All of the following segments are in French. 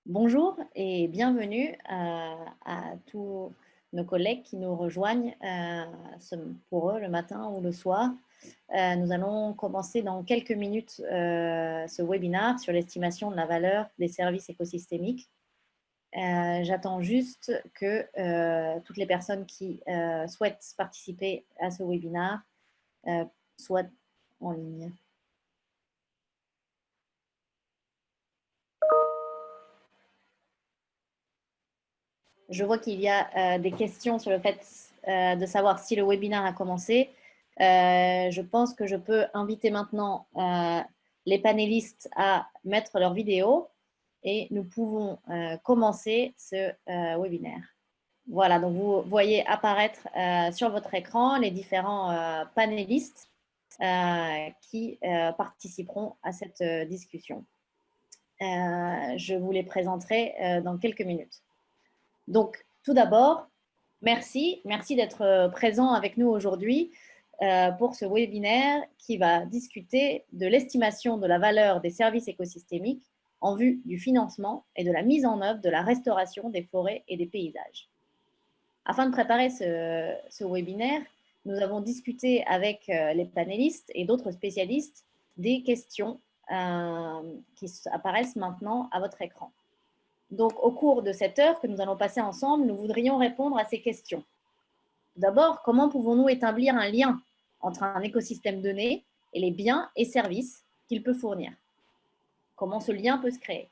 Bonjour et bienvenue à tous nos collègues qui nous rejoignent pour eux le matin ou le soir. Nous allons commencer dans quelques minutes ce webinaire sur l'estimation de la valeur des services écosystémiques. J'attends juste que toutes les personnes qui souhaitent participer à ce webinaire soient en ligne. Je vois qu'il y a des questions sur le fait de savoir si le webinaire a commencé. Je pense que je peux inviter maintenant les panélistes à mettre leur vidéo et nous pouvons commencer ce webinaire. Voilà, donc vous voyez apparaître sur votre écran les différents panélistes qui participeront à cette discussion. Je vous les présenterai dans quelques minutes. Donc, tout d'abord, merci d'être présent avec nous aujourd'hui pour ce webinaire qui va discuter de l'estimation de la valeur des services écosystémiques en vue du financement et de la mise en œuvre de la restauration des forêts et des paysages. Afin de préparer ce webinaire, nous avons discuté avec les panélistes et d'autres spécialistes des questions qui apparaissent maintenant à votre écran. Donc, au cours de cette heure que nous allons passer ensemble, nous voudrions répondre à ces questions. D'abord, comment pouvons-nous établir un lien entre un écosystème donné et les biens et services qu'il peut fournir? Comment ce lien peut se créer?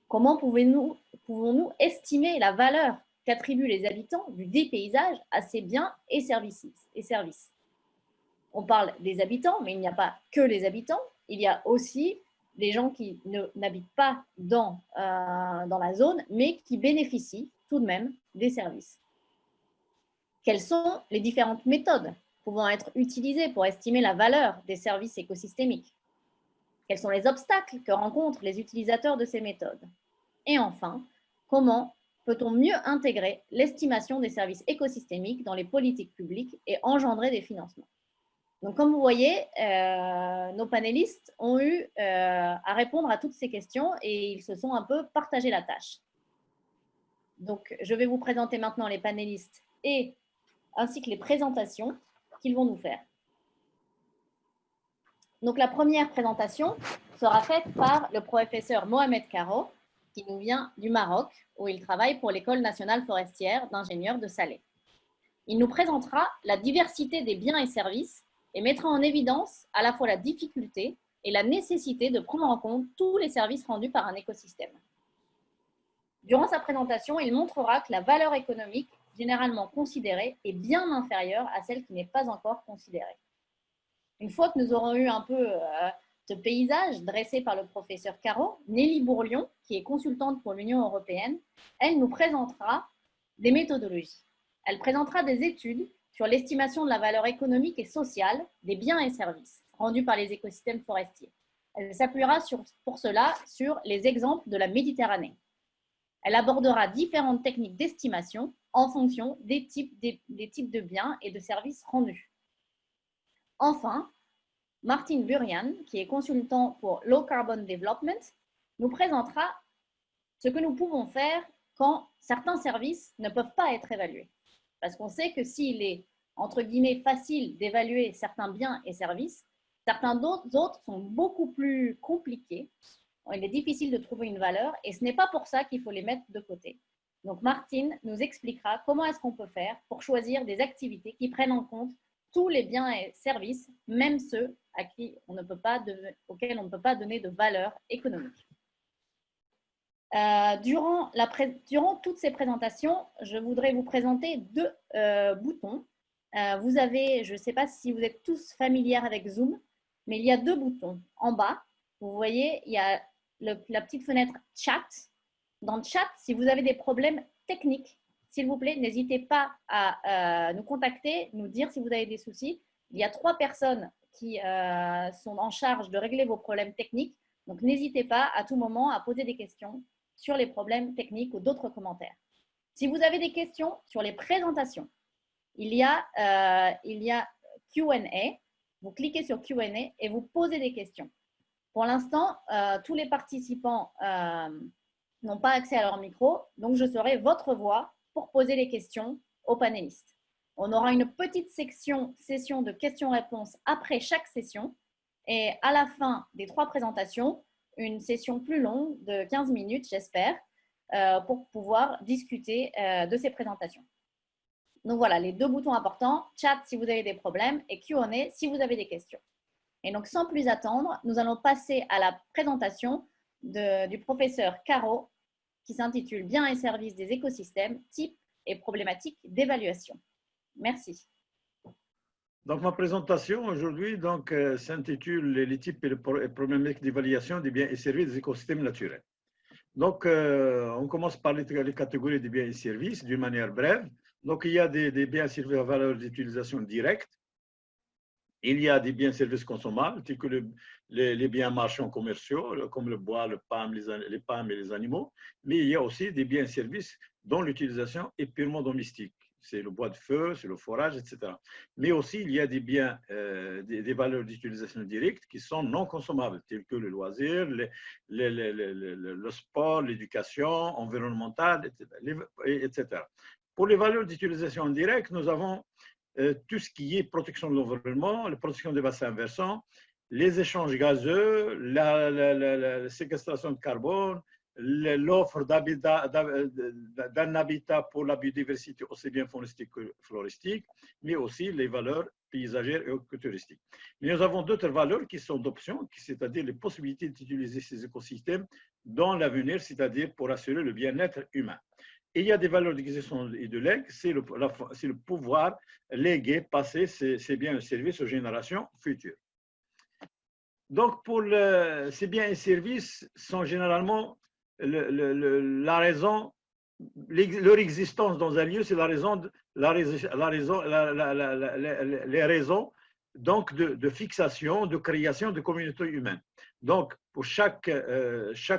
Comment pouvons-nous estimer la valeur qu'attribuent les habitants du dépaysage à ces biens et services? On parle des habitants, mais il n'y a pas que les habitants, il y a aussi les gens qui n'habitent pas dans la zone, mais qui bénéficient tout de même des services. Quelles sont les différentes méthodes pouvant être utilisées pour estimer la valeur des services écosystémiques? Quels sont les obstacles que rencontrent les utilisateurs de ces méthodes? Et enfin, comment peut-on mieux intégrer l'estimation des services écosystémiques dans les politiques publiques et engendrer des financements? Donc, comme vous voyez, nos panélistes ont eu à répondre à toutes ces questions et ils se sont un peu partagé la tâche. Donc, je vais vous présenter maintenant les panélistes ainsi que les présentations qu'ils vont nous faire. Donc, la première présentation sera faite par le professeur Mohamed Karo, qui nous vient du Maroc, où il travaille pour l'École nationale forestière d'ingénieurs de Salé. Il nous présentera la diversité des biens et services et mettra en évidence à la fois la difficulté et la nécessité de prendre en compte tous les services rendus par un écosystème. Durant sa présentation, il montrera que la valeur économique généralement considérée est bien inférieure à celle qui n'est pas encore considérée. Une fois que nous aurons eu un peu ce paysage dressé par le professeur Caro, Nelly Bourlion, qui est consultante pour l'Union européenne, elle nous présentera des méthodologies. Elle présentera des études sur l'estimation de la valeur économique et sociale des biens et services rendus par les écosystèmes forestiers. Elle s'appuiera pour cela sur les exemples de la Méditerranée. Elle abordera différentes techniques d'estimation en fonction des types de biens et de services rendus. Enfin, Martin Burian, qui est consultant pour Low Carbon Development, nous présentera ce que nous pouvons faire quand certains services ne peuvent pas être évalués. Parce qu'on sait que s'il est, entre guillemets, facile d'évaluer certains biens et services, certains d'autres sont beaucoup plus compliqués. Il est difficile de trouver une valeur et ce n'est pas pour ça qu'il faut les mettre de côté. Donc, Martine nous expliquera comment est-ce qu'on peut faire pour choisir des activités qui prennent en compte tous les biens et services, même ceux auxquels on ne peut pas donner de valeur économique. Durant toutes ces présentations, je voudrais vous présenter deux boutons. Vous avez, je ne sais pas si vous êtes tous familiers avec Zoom, mais il y a deux boutons. En bas, vous voyez, il y a la petite fenêtre chat. Dans le chat, si vous avez des problèmes techniques, s'il vous plaît, n'hésitez pas à nous contacter, nous dire si vous avez des soucis. Il y a 3 personnes qui sont en charge de régler vos problèmes techniques. Donc, n'hésitez pas à tout moment à poser des questions sur les problèmes techniques ou d'autres commentaires. Si vous avez des questions sur les présentations, il y a Q&A. Vous cliquez sur Q&A et vous posez des questions. Pour l'instant, tous les participants n'ont pas accès à leur micro, donc je serai votre voix pour poser les questions aux panélistes. On aura une petite session de questions-réponses après chaque session et à la fin des 3 présentations, une session plus longue de 15 minutes, j'espère, pour pouvoir discuter de ces présentations. Donc voilà, les 2 boutons importants, chat si vous avez des problèmes et Q&A si vous avez des questions. Et donc sans plus attendre, nous allons passer à la présentation du professeur Caro qui s'intitule Biens et services des écosystèmes, types et problématiques d'évaluation. Merci. Donc, ma présentation aujourd'hui s'intitule les types et les problématiques d'évaluation des biens et services des écosystèmes naturels. Donc, on commence par les catégories des biens et services d'une manière brève. Donc, il y a des biens et services à valeur d'utilisation directe. Il y a des biens et services consommables, tels que les biens marchands commerciaux, comme le bois, les palmes et les animaux. Mais il y a aussi des biens et services dont l'utilisation est purement domestique. C'est le bois de feu, c'est le forage, etc. Mais aussi, il y a des biens, des valeurs d'utilisation directe qui sont non consommables, tels que le loisir, le sport, l'éducation environnementale, etc. Pour les valeurs d'utilisation indirecte, nous avons tout ce qui est protection de l'environnement, la protection des bassins versants, les échanges gazeux, la séquestration de carbone, l'offre d'un habitat pour la biodiversité aussi bien floristique que floristique, mais aussi les valeurs paysagères et écoturistiques. Mais nous avons d'autres valeurs qui sont d'option, c'est-à-dire les possibilités d'utiliser ces écosystèmes dans l'avenir, c'est-à-dire pour assurer le bien-être humain. Et il y a des valeurs d'acquisition et de legs, c'est le pouvoir léguer, passer ces biens et services aux générations futures. Donc, pour ces biens et services sont généralement la raison, leur existence dans un lieu, c'est les raisons donc de fixation, de création de communautés humaines. Donc, pour chaque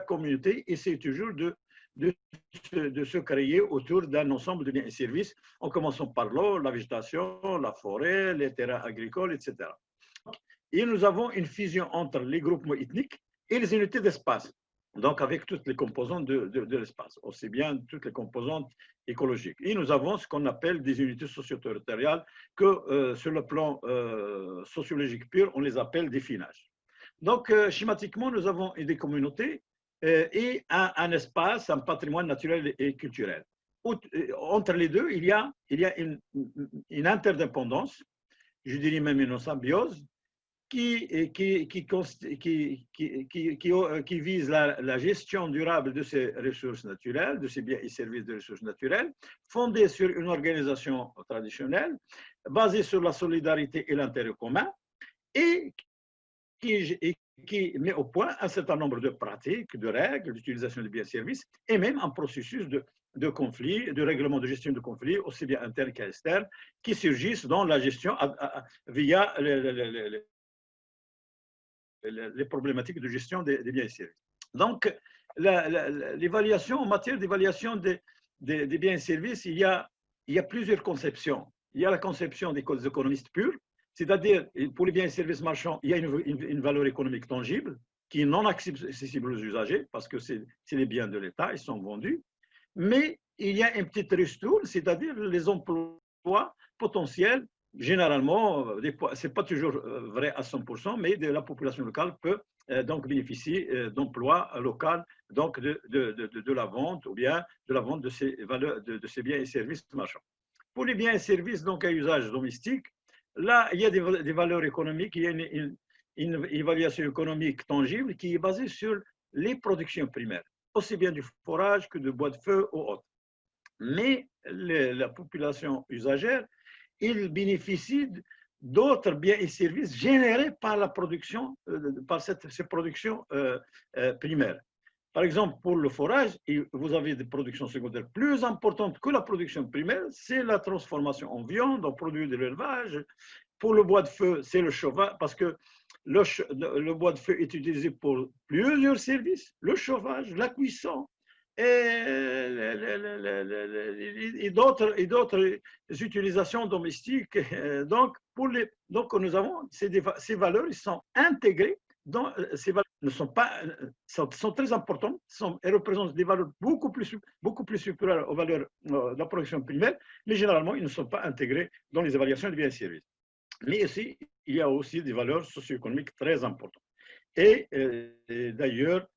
communauté, essaie toujours de se créer autour d'un ensemble de biens et services, en commençant par l'eau, la végétation, la forêt, les terrains agricoles, etc. Et nous avons une fusion entre les groupements ethniques et les unités d'espace, donc avec toutes les composantes de l'espace, aussi bien toutes les composantes écologiques. Et nous avons ce qu'on appelle des unités socio-territoriales que sur le plan sociologique pur, on les appelle des finages. Donc, schématiquement, nous avons des communautés et un espace, un patrimoine naturel et culturel. Entre les deux, il y a une interdépendance, je dirais même une symbiose, qui vise la gestion durable de ces ressources naturelles, de ces biens et services de ressources naturelles, fondée sur une organisation traditionnelle, basée sur la solidarité et l'intérêt commun, et qui met au point un certain nombre de pratiques, de règles d'utilisation des biens et services, et même un processus de conflits, de règlement de gestion de conflits, aussi bien internes qu'externes, qui surgissent dans la gestion via les problématiques de gestion des biens et services. Donc, l'évaluation, en matière d'évaluation des biens et services, il y a plusieurs conceptions. Il y a la conception des économistes purs, c'est-à-dire, pour les biens et services marchands, il y a une valeur économique tangible qui est non accessible aux usagers parce que c'est les biens de l'État, ils sont vendus. Mais il y a une petite ristourne, c'est-à-dire les emplois potentiels. Généralement, ce n'est pas toujours vrai à 100%, mais la population locale peut donc bénéficier d'emplois locaux, donc de la vente ou bien de la vente de ces biens et services marchands. Pour les biens et services donc à usage domestique, là, il y a des valeurs économiques, il y a une évaluation économique tangible qui est basée sur les productions primaires, aussi bien du forage que de bois de feu ou autre. Mais la population usagère, il bénéficie d'autres biens et services générés par la production, par ces productions primaires. Par exemple, pour le forage, vous avez des productions secondaires plus importantes que la production primaire, c'est la transformation en viande, en produits de l'élevage. Pour le bois de feu, c'est le chauffage, parce que le bois de feu est utilisé pour plusieurs services, le chauffage, la cuisson, et d'autres utilisations domestiques. Donc, nous avons ces valeurs, ils sont intégrées ces valeurs ne sont pas, sont très importantes, elles représentent des valeurs beaucoup plus supérieures aux valeurs de la production primaire, mais généralement, ils ne sont pas intégrés dans les évaluations des biens et services. Mais aussi, il y a aussi des valeurs socio-économiques très importantes. Et d'ailleurs,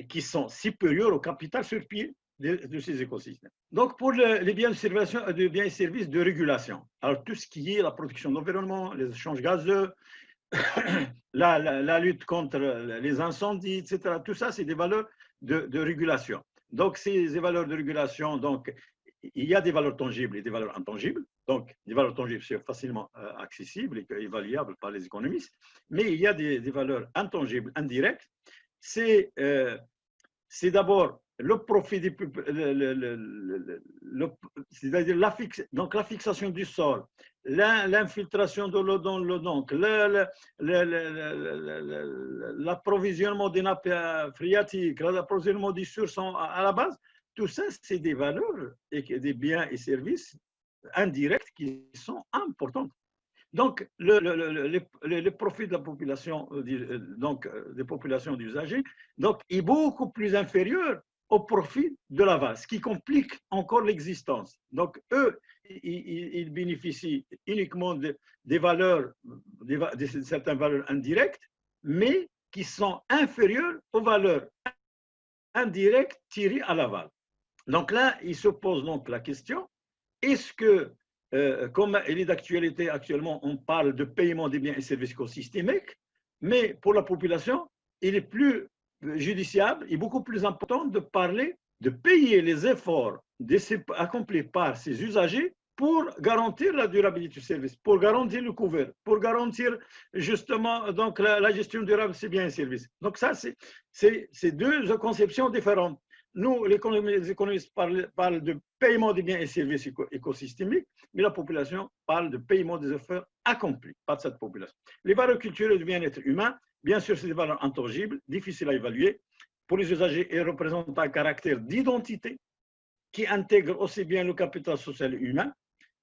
qui sont supérieures au capital sur pied de ces écosystèmes. Donc, pour les biens et services de régulation, alors tout ce qui est la protection de l'environnement, les échanges gazeux, la lutte contre les incendies, etc., tout ça, c'est des valeurs de régulation. Donc, ces valeurs de régulation, donc, il y a des valeurs tangibles et des valeurs intangibles. Donc, des valeurs tangibles, c'est facilement accessible et évaluable par les économistes, mais il y a des valeurs intangibles, indirectes. C'est d'abord le profit c'est-à-dire la fixation du sol, l'infiltration de l'eau dans l'eau, donc l'approvisionnement des nappes phréatiques, l'approvisionnement des sources à la base, tout ça, c'est des valeurs et des biens et services indirects qui sont importants. Donc, le profit de la population, donc des populations d'usagers, donc est beaucoup plus inférieur au profit de l'aval, ce qui complique encore l'existence. Donc, eux, ils bénéficient uniquement des valeurs, de certaines valeurs indirectes, mais qui sont inférieures aux valeurs indirectes tirées à l'aval. Donc là, il se pose donc la question, est-ce que comme il est d'actualité actuellement, on parle de paiement des biens et services écosystémiques, mais pour la population, il est plus judiciable et beaucoup plus important de parler de payer les efforts accomplis par ces usagers pour garantir la durabilité du service, pour garantir le couvert, pour garantir justement donc, la gestion durable de ces biens et services. Donc ça, c'est deux conceptions différentes. Nous, les économistes parlent de paiement des biens et services écosystémiques, mais la population parle de paiement des efforts accomplis par cette population. Les valeurs culturelles du bien-être humain, bien sûr, c'est des valeurs intangibles, difficiles à évaluer. Pour les usagers, elles représentent un caractère d'identité qui intègre aussi bien le capital social humain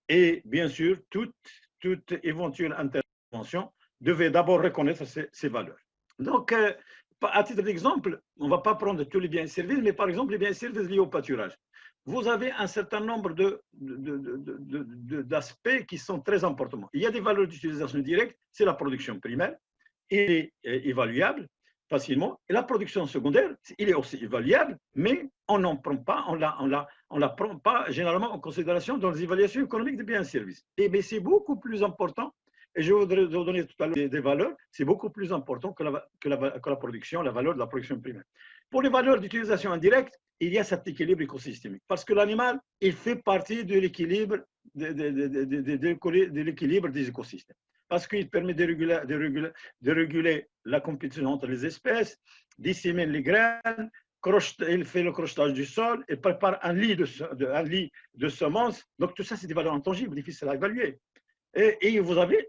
et bien sûr, toute éventuelle intervention devait d'abord reconnaître ces valeurs. Donc, à titre d'exemple, on ne va pas prendre tous les biens et services, mais par exemple, les biens et services liés au pâturage. Vous avez un certain nombre d'aspects qui sont très importants. Il y a des valeurs d'utilisation directe, c'est la production primaire, elle est évaluable facilement. Et la production secondaire, il est aussi évaluable, mais on n'en prend pas, on la prend pas généralement en considération dans les évaluations économiques des biens et services. Et bien, c'est beaucoup plus important. Et je voudrais vous donner tout à l'heure des valeurs, c'est beaucoup plus important que la production, la valeur de la production primaire. Pour les valeurs d'utilisation indirecte, il y a cet équilibre écosystémique. Parce que l'animal, il fait partie de l'équilibre des écosystèmes. Parce qu'il permet de réguler la compétition entre les espèces, dissémine les graines, il fait le crochetage du sol et prépare un lit de semences. Donc tout ça, c'est des valeurs intangibles, difficiles à évaluer. Et vous avez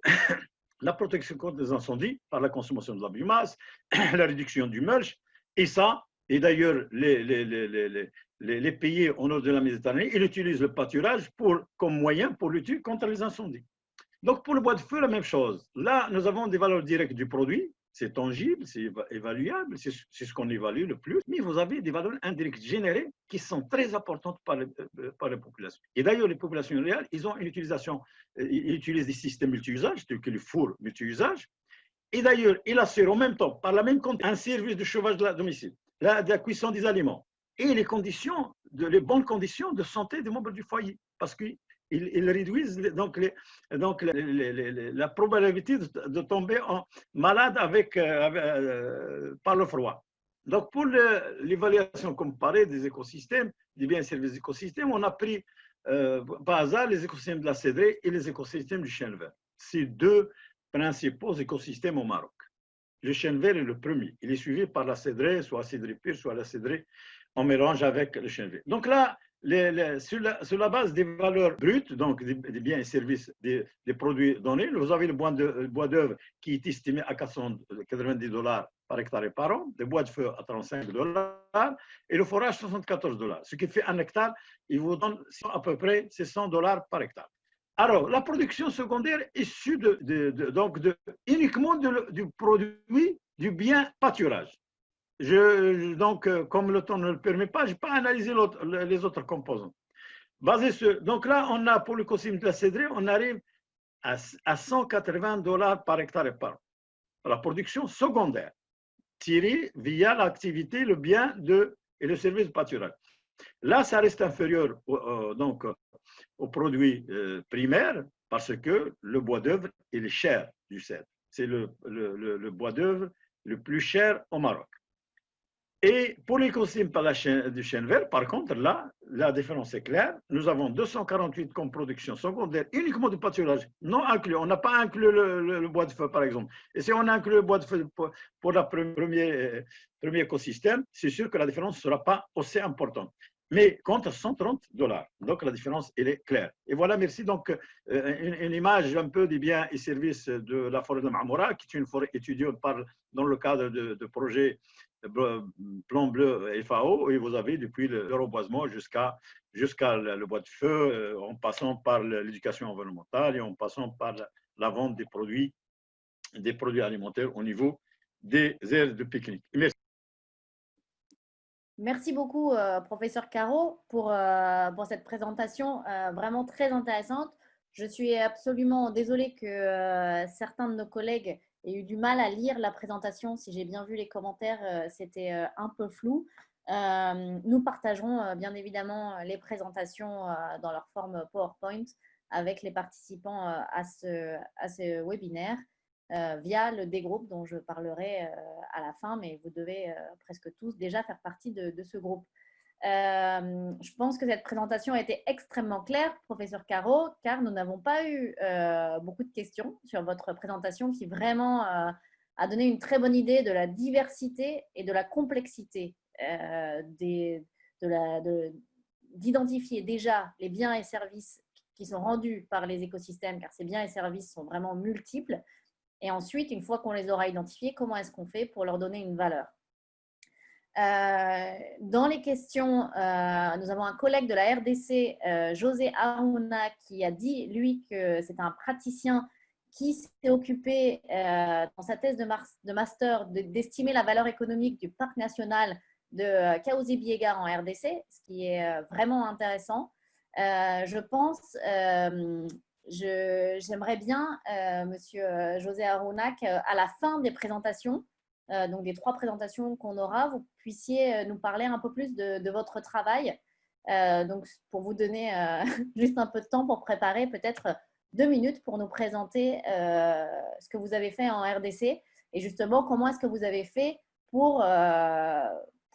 la protection contre les incendies par la consommation de la biomasse, la réduction du mulch, et ça, et d'ailleurs, les pays au nord de la Méditerranée, ils utilisent le pâturage comme moyen pour lutter contre les incendies. Donc, pour le bois de feu, la même chose. Là, nous avons des valeurs directes du produit, c'est tangible, c'est évaluable, c'est ce qu'on évalue le plus, mais vous avez des valeurs indirectes générées qui sont très importantes par les populations. Et d'ailleurs, les populations réelles, ils ont une utilisation, ils utilisent des systèmes multi-usages, tels que les fours multi-usages, et d'ailleurs, ils assurent en même temps, par la même compte, un service de chauffage de la domicile, de la cuisson des aliments, et les bonnes conditions de santé des membres du foyer, parce qu'ils réduisent donc la probabilité de tomber malade par le froid. Donc, pour l'évaluation comparée des écosystèmes, des biens et services d'écosystèmes, on a pris par hasard les écosystèmes de la cédrée et les écosystèmes du chêne vert. C'est deux principaux écosystèmes au Maroc. Le chêne vert est le premier. Il est suivi par la cédrée, soit la cédrée pure, soit la cédrée en mélange avec le chêne vert. Donc là, sur la base des valeurs brutes, donc des biens et services, des produits donnés, vous avez le bois d'œuvre qui est estimé à $490 par hectare et par an, le bois de feu à $35 et le forage $74. Ce qui fait un hectare, il vous donne à peu près $600 par hectare. Alors, la production secondaire est issue uniquement du produit du bien pâturage. Donc, comme le temps ne le permet pas, je n'ai pas analysé les autres composants. Donc là, on a pour l'écosystème de la cédrée, on arrive à $180 par hectare et par an. La production secondaire, tirée via l'activité, le bien et le service de pâturage. Là, ça reste inférieur donc, aux produits primaires parce que le bois d'œuvre est cher du cèdre. C'est le bois d'œuvre le plus cher au Maroc. Et pour l'écosystème du chêne vert, par contre, là, la différence est claire. Nous avons 248 comme production secondaire uniquement du pâturage, non inclus. On n'a pas inclus le bois de feu, par exemple. Et si on inclut le bois de feu pour le premier écosystème, c'est sûr que la différence ne sera pas aussi importante. Mais contre $130. Donc, la différence, elle est claire. Et voilà, merci. Donc, une image un peu des biens et services de la forêt de Mamoura, qui est une forêt étudiée dans le cadre de projets Plan Bleu FAO, et vous avez depuis le reboisement jusqu'à le bois de feu, en passant par l'éducation environnementale et en passant par la vente des produits alimentaires au niveau des aires de pique-nique. Merci. Merci beaucoup, professeur Caro, pour cette présentation vraiment très intéressante. Je suis absolument désolée que certains de nos collègues aient eu du mal à lire la présentation. Si j'ai bien vu les commentaires, c'était un peu flou. Nous partagerons bien évidemment les présentations dans leur forme PowerPoint avec les participants à ce webinaire. Via le D-groupe dont je parlerai à la fin, mais vous devez presque tous déjà faire partie de ce groupe. Je pense que cette présentation a été extrêmement claire, professeur Caro, car nous n'avons pas eu beaucoup de questions sur votre présentation qui vraiment a donné une très bonne idée de la diversité et de la complexité d'identifier déjà les biens et services qui sont rendus par les écosystèmes, car ces biens et services sont vraiment multiples. Et ensuite, une fois qu'on les aura identifiés, comment est-ce qu'on fait pour leur donner une valeur? Dans les questions, nous avons un collègue de la RDC, José Harouna, qui a dit, lui, que c'est un praticien qui s'est occupé dans sa thèse de master d'estimer la valeur économique du parc national de Kaouzi-Biega en RDC, ce qui est vraiment intéressant. Je pense... J'aimerais bien, Monsieur José Harouna, qu'à la fin des présentations, donc des 3 présentations qu'on aura, vous puissiez nous parler un peu plus de votre travail. Donc, pour vous donner juste un peu de temps pour préparer peut-être 2 minutes pour nous présenter ce que vous avez fait en RDC et justement comment est-ce que vous avez fait pour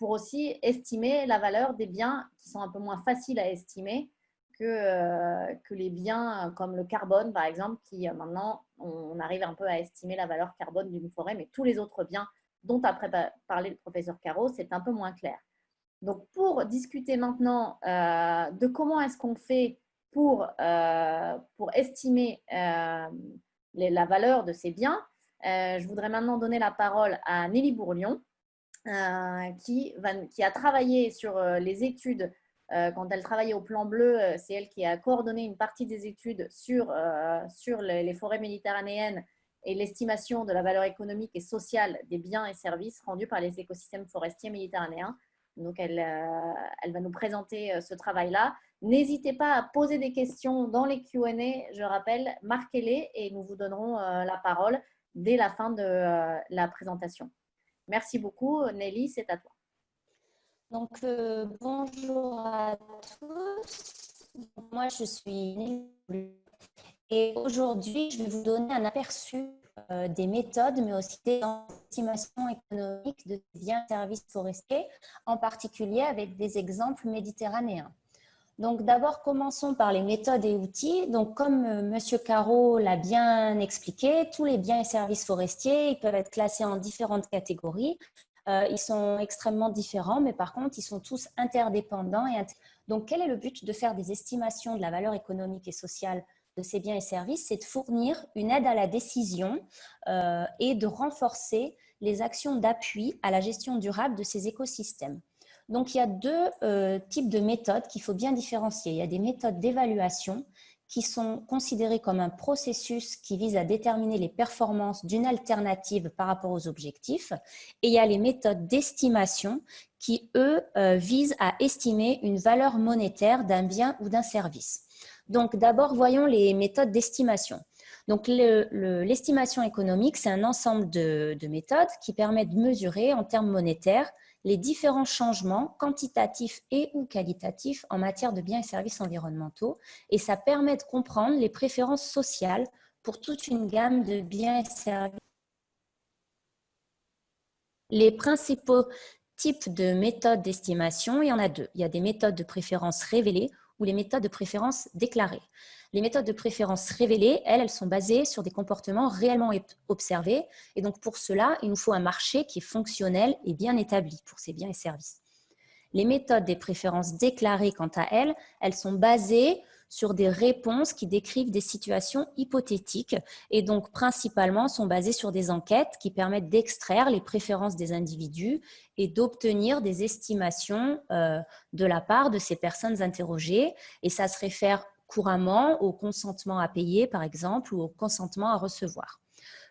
aussi estimer la valeur des biens qui sont un peu moins faciles à estimer que les biens comme le carbone, par exemple, qui maintenant, on arrive un peu à estimer la valeur carbone d'une forêt, mais tous les autres biens dont a parlé le professeur Caro, c'est un peu moins clair. Donc, pour discuter maintenant de comment est-ce qu'on fait pour estimer la valeur de ces biens, je voudrais maintenant donner la parole à Nelly Bourlion, qui a travaillé sur les études. Quand elle travaillait au Plan Bleu, c'est elle qui a coordonné une partie des études sur les forêts méditerranéennes et l'estimation de la valeur économique et sociale des biens et services rendus par les écosystèmes forestiers méditerranéens. Donc, elle va nous présenter ce travail-là. N'hésitez pas à poser des questions dans les Q&A. Je rappelle, marquez-les et nous vous donnerons la parole dès la fin de la présentation. Merci beaucoup. Nelly, c'est à toi. Donc, bonjour à tous. Moi, je suis Nelly et aujourd'hui, je vais vous donner un aperçu des méthodes, mais aussi des estimations économiques de biens et services forestiers, en particulier avec des exemples méditerranéens. Donc, d'abord, commençons par les méthodes et outils. Donc, comme M. Caro l'a bien expliqué, tous les biens et services forestiers ils peuvent être classés en différentes catégories. Ils sont extrêmement différents, mais par contre, ils sont tous interdépendants. Donc, quel est le but de faire des estimations de la valeur économique et sociale de ces biens et services? C'est de fournir une aide à la décision et de renforcer les actions d'appui à la gestion durable de ces écosystèmes. Donc, il y a 2 types de méthodes qu'il faut bien différencier. Il y a des méthodes d'évaluation qui sont considérés comme un processus qui vise à déterminer les performances d'une alternative par rapport aux objectifs. Et il y a les méthodes d'estimation qui, eux, visent à estimer une valeur monétaire d'un bien ou d'un service. Donc, d'abord, voyons les méthodes d'estimation. Donc, l'estimation économique, c'est un ensemble de méthodes qui permettent de mesurer en termes monétaires les différents changements quantitatifs et ou qualitatifs en matière de biens et services environnementaux, et ça permet de comprendre les préférences sociales pour toute une gamme de biens et services. Les principaux types de méthodes d'estimation, il y en a deux. Il y a des méthodes de préférence révélées ou les méthodes de préférence déclarées. Les méthodes de préférence révélées, elles sont basées sur des comportements réellement observés. Et donc, pour cela, il nous faut un marché qui est fonctionnel et bien établi pour ces biens et services. Les méthodes des préférences déclarées, quant à elles, elles sont basées sur des réponses qui décrivent des situations hypothétiques et donc principalement sont basées sur des enquêtes qui permettent d'extraire les préférences des individus et d'obtenir des estimations de la part de ces personnes interrogées. Et ça se réfère couramment au consentement à payer, par exemple, ou au consentement à recevoir.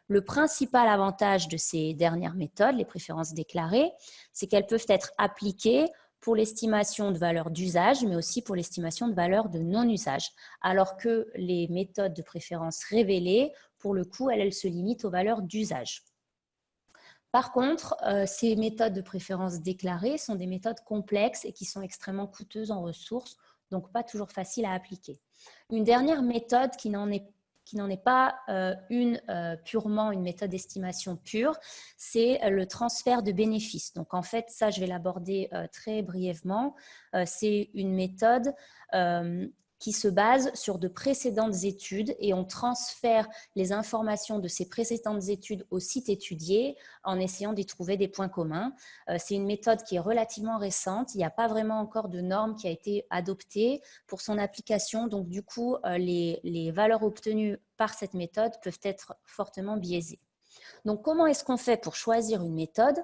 Le principal avantage de ces dernières méthodes, les préférences déclarées, c'est qu'elles peuvent être appliquées pour l'estimation de valeur d'usage, mais aussi pour l'estimation de valeur de non-usage, alors que les méthodes de préférence révélées, pour le coup, elles se limitent aux valeurs d'usage. Par contre, ces méthodes de préférence déclarées sont des méthodes complexes et qui sont extrêmement coûteuses en ressources, donc pas toujours faciles à appliquer. Une dernière méthode qui n'en est pas purement une méthode d'estimation pure, c'est le transfert de bénéfices. Donc en fait, ça je vais l'aborder très brièvement. C'est une méthode qui se base sur de précédentes études et on transfère les informations de ces précédentes études au site étudié en essayant d'y trouver des points communs. C'est une méthode qui est relativement récente, il n'y a pas vraiment encore de norme qui a été adoptée pour son application, donc du coup, les valeurs obtenues par cette méthode peuvent être fortement biaisées. Donc, comment est-ce qu'on fait pour choisir une méthode ?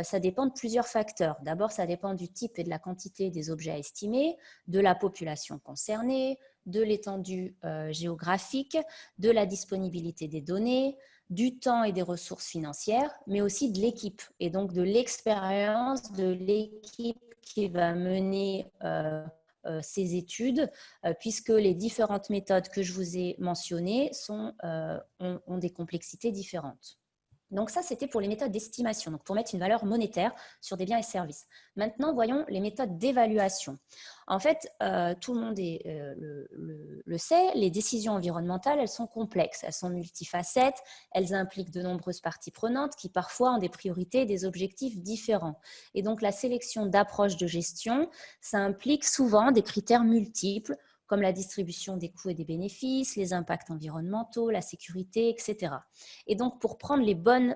Ça dépend de plusieurs facteurs. D'abord, ça dépend du type et de la quantité des objets à estimer, de la population concernée, de l'étendue géographique, de la disponibilité des données, du temps et des ressources financières, mais aussi de l'équipe et donc de l'expérience de l'équipe qui va mener ces études, puisque les différentes méthodes que je vous ai mentionnées ont des complexités différentes. Donc ça, c'était pour les méthodes d'estimation, donc pour mettre une valeur monétaire sur des biens et services. Maintenant, voyons les méthodes d'évaluation. En fait, tout le monde le sait, les décisions environnementales, elles sont complexes, elles sont multifacettes, elles impliquent de nombreuses parties prenantes qui parfois ont des priorités et des objectifs différents. Et donc, la sélection d'approches de gestion, ça implique souvent des critères multiples, comme la distribution des coûts et des bénéfices, les impacts environnementaux, la sécurité, etc. Et donc, pour prendre les bonnes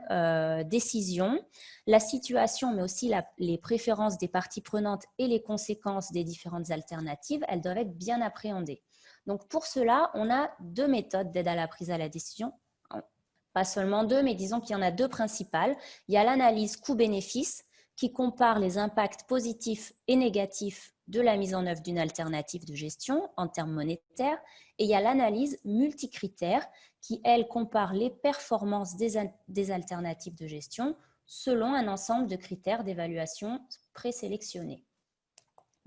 décisions, la situation, mais aussi les préférences des parties prenantes et les conséquences des différentes alternatives, elles doivent être bien appréhendées. Donc, pour cela, on a deux méthodes d'aide à la prise à la décision. Pas seulement deux, mais disons qu'il y en a deux principales. Il y a l'analyse coût-bénéfice qui compare les impacts positifs et négatifs de la mise en œuvre d'une alternative de gestion en termes monétaires. Et il y a l'analyse multicritère qui, elle, compare les performances des alternatives de gestion selon un ensemble de critères d'évaluation présélectionnés.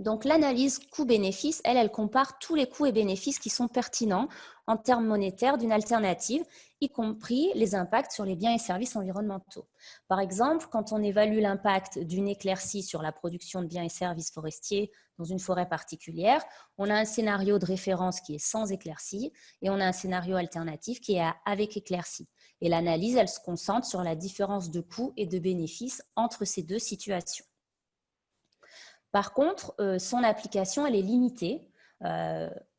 Donc, l'analyse coût-bénéfice, elle compare tous les coûts et bénéfices qui sont pertinents en termes monétaires d'une alternative, y compris les impacts sur les biens et services environnementaux. Par exemple, quand on évalue l'impact d'une éclaircie sur la production de biens et services forestiers dans une forêt particulière, on a un scénario de référence qui est sans éclaircie et on a un scénario alternatif qui est avec éclaircie. Et l'analyse, elle se concentre sur la différence de coûts et de bénéfices entre ces deux situations. Par contre, son application, elle est limitée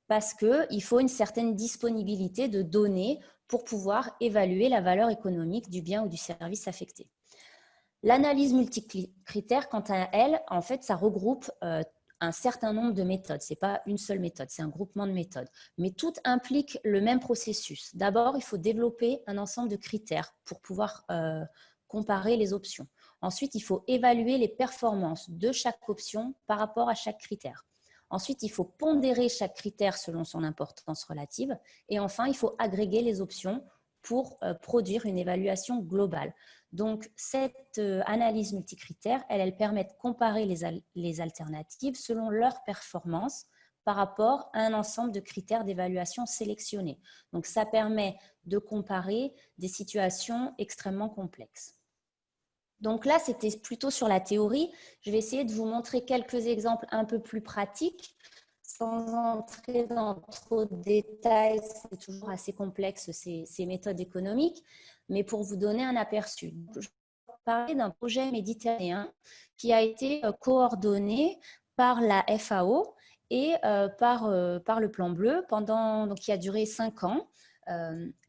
parce qu'il faut une certaine disponibilité de données pour pouvoir évaluer la valeur économique du bien ou du service affecté. L'analyse multicritère, quant à elle, en fait, ça regroupe un certain nombre de méthodes. Ce n'est pas une seule méthode, c'est un groupement de méthodes. Mais toutes impliquent le même processus. D'abord, il faut développer un ensemble de critères pour pouvoir comparer les options. Ensuite, il faut évaluer les performances de chaque option par rapport à chaque critère. Ensuite, il faut pondérer chaque critère selon son importance relative. Et enfin, il faut agréger les options pour produire une évaluation globale. Donc, cette analyse multicritère, elle permet de comparer les alternatives selon leur performance par rapport à un ensemble de critères d'évaluation sélectionnés. Donc, ça permet de comparer des situations extrêmement complexes. Donc là, c'était plutôt sur la théorie. Je vais essayer de vous montrer quelques exemples un peu plus pratiques. Sans entrer dans trop de détails, c'est toujours assez complexe ces méthodes économiques, mais pour vous donner un aperçu. Je vais parler d'un projet méditerranéen qui a été coordonné par la FAO et par le Plan Bleu, qui a duré 5 ans,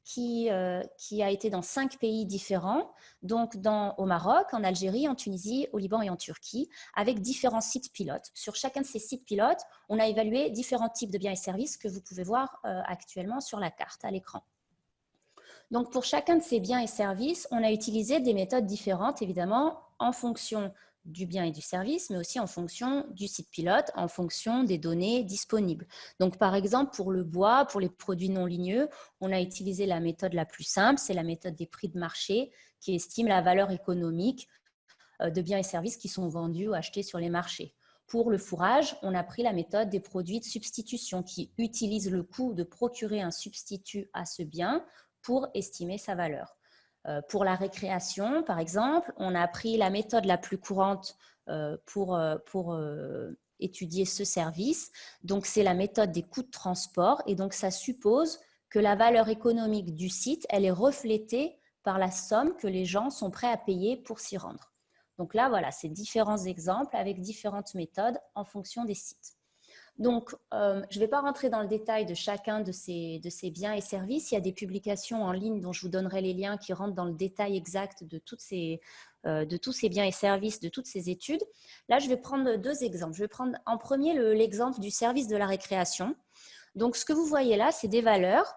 qui a été dans 5 pays différents, donc au Maroc, en Algérie, en Tunisie, au Liban et en Turquie, avec différents sites pilotes. Sur chacun de ces sites pilotes, on a évalué différents types de biens et services que vous pouvez voir actuellement sur la carte à l'écran. Donc, pour chacun de ces biens et services, on a utilisé des méthodes différentes, évidemment, en fonction du bien et du service, mais aussi en fonction du site pilote, en fonction des données disponibles. Donc, par exemple, pour le bois, pour les produits non ligneux, on a utilisé la méthode la plus simple, c'est la méthode des prix de marché, qui estime la valeur économique de biens et services qui sont vendus ou achetés sur les marchés. Pour le fourrage, on a pris la méthode des produits de substitution qui utilise le coût de procurer un substitut à ce bien pour estimer sa valeur. Pour la récréation, par exemple, on a pris la méthode la plus courante pour étudier ce service. Donc, c'est la méthode des coûts de transport. Et donc, ça suppose que la valeur économique du site, elle est reflétée par la somme que les gens sont prêts à payer pour s'y rendre. Donc là, voilà, c'est différents exemples avec différentes méthodes en fonction des sites. Donc, je ne vais pas rentrer dans le détail de chacun de ces biens et services. Il y a des publications en ligne dont je vous donnerai les liens qui rentrent dans le détail exact de tous ces biens et services, de toutes ces études. Là, je vais prendre 2 exemples. Je vais prendre en premier l'exemple du service de la récréation. Donc, ce que vous voyez là, c'est des valeurs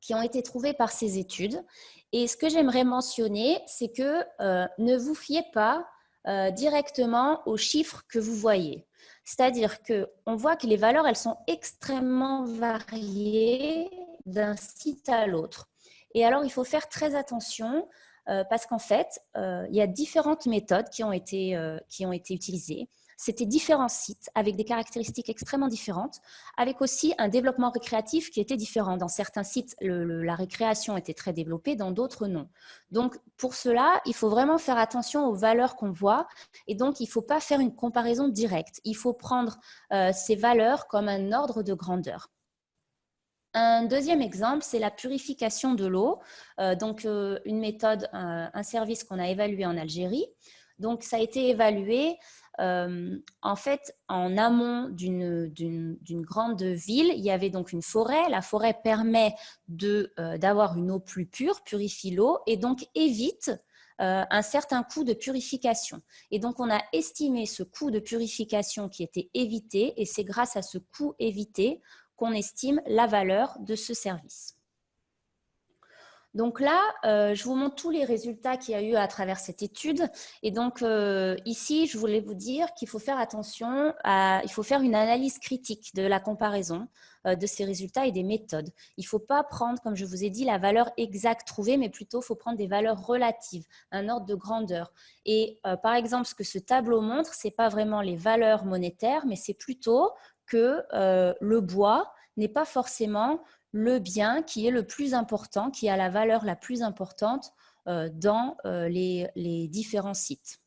qui ont été trouvées par ces études. Et ce que j'aimerais mentionner, c'est que ne vous fiez pas directement aux chiffres que vous voyez. C'est-à-dire qu'on voit que les valeurs, elles sont extrêmement variées d'un site à l'autre. Et alors, il faut faire très attention parce qu'en fait, il y a différentes méthodes qui ont été utilisées. C'était différents sites avec des caractéristiques extrêmement différentes, avec aussi un développement récréatif qui était différent. Dans certains sites, la récréation était très développée, dans d'autres, non. Donc, pour cela, il faut vraiment faire attention aux valeurs qu'on voit et donc, il ne faut pas faire une comparaison directe. Il faut prendre ces valeurs comme un ordre de grandeur. Un deuxième exemple, c'est la purification de l'eau. Une méthode, un service qu'on a évalué en Algérie. Donc, ça a été évalué en fait, en amont d'une grande ville, il y avait donc une forêt. La forêt permet d'avoir une eau plus pure, purifie l'eau et donc évite un certain coût de purification. Et donc, on a estimé ce coût de purification qui était évité et c'est grâce à ce coût évité qu'on estime la valeur de ce service. Donc là, je vous montre tous les résultats qu'il y a eu à travers cette étude. Et donc ici, je voulais vous dire qu'il faut faire attention, il faut faire une analyse critique de la comparaison de ces résultats et des méthodes. Il ne faut pas prendre, comme je vous ai dit, la valeur exacte trouvée, mais plutôt il faut prendre des valeurs relatives, un ordre de grandeur. Et par exemple, ce que ce tableau montre, ce n'est pas vraiment les valeurs monétaires, mais c'est plutôt que le bois n'est pas forcément le bien qui est le plus important, qui a la valeur la plus importante dans les différents sites.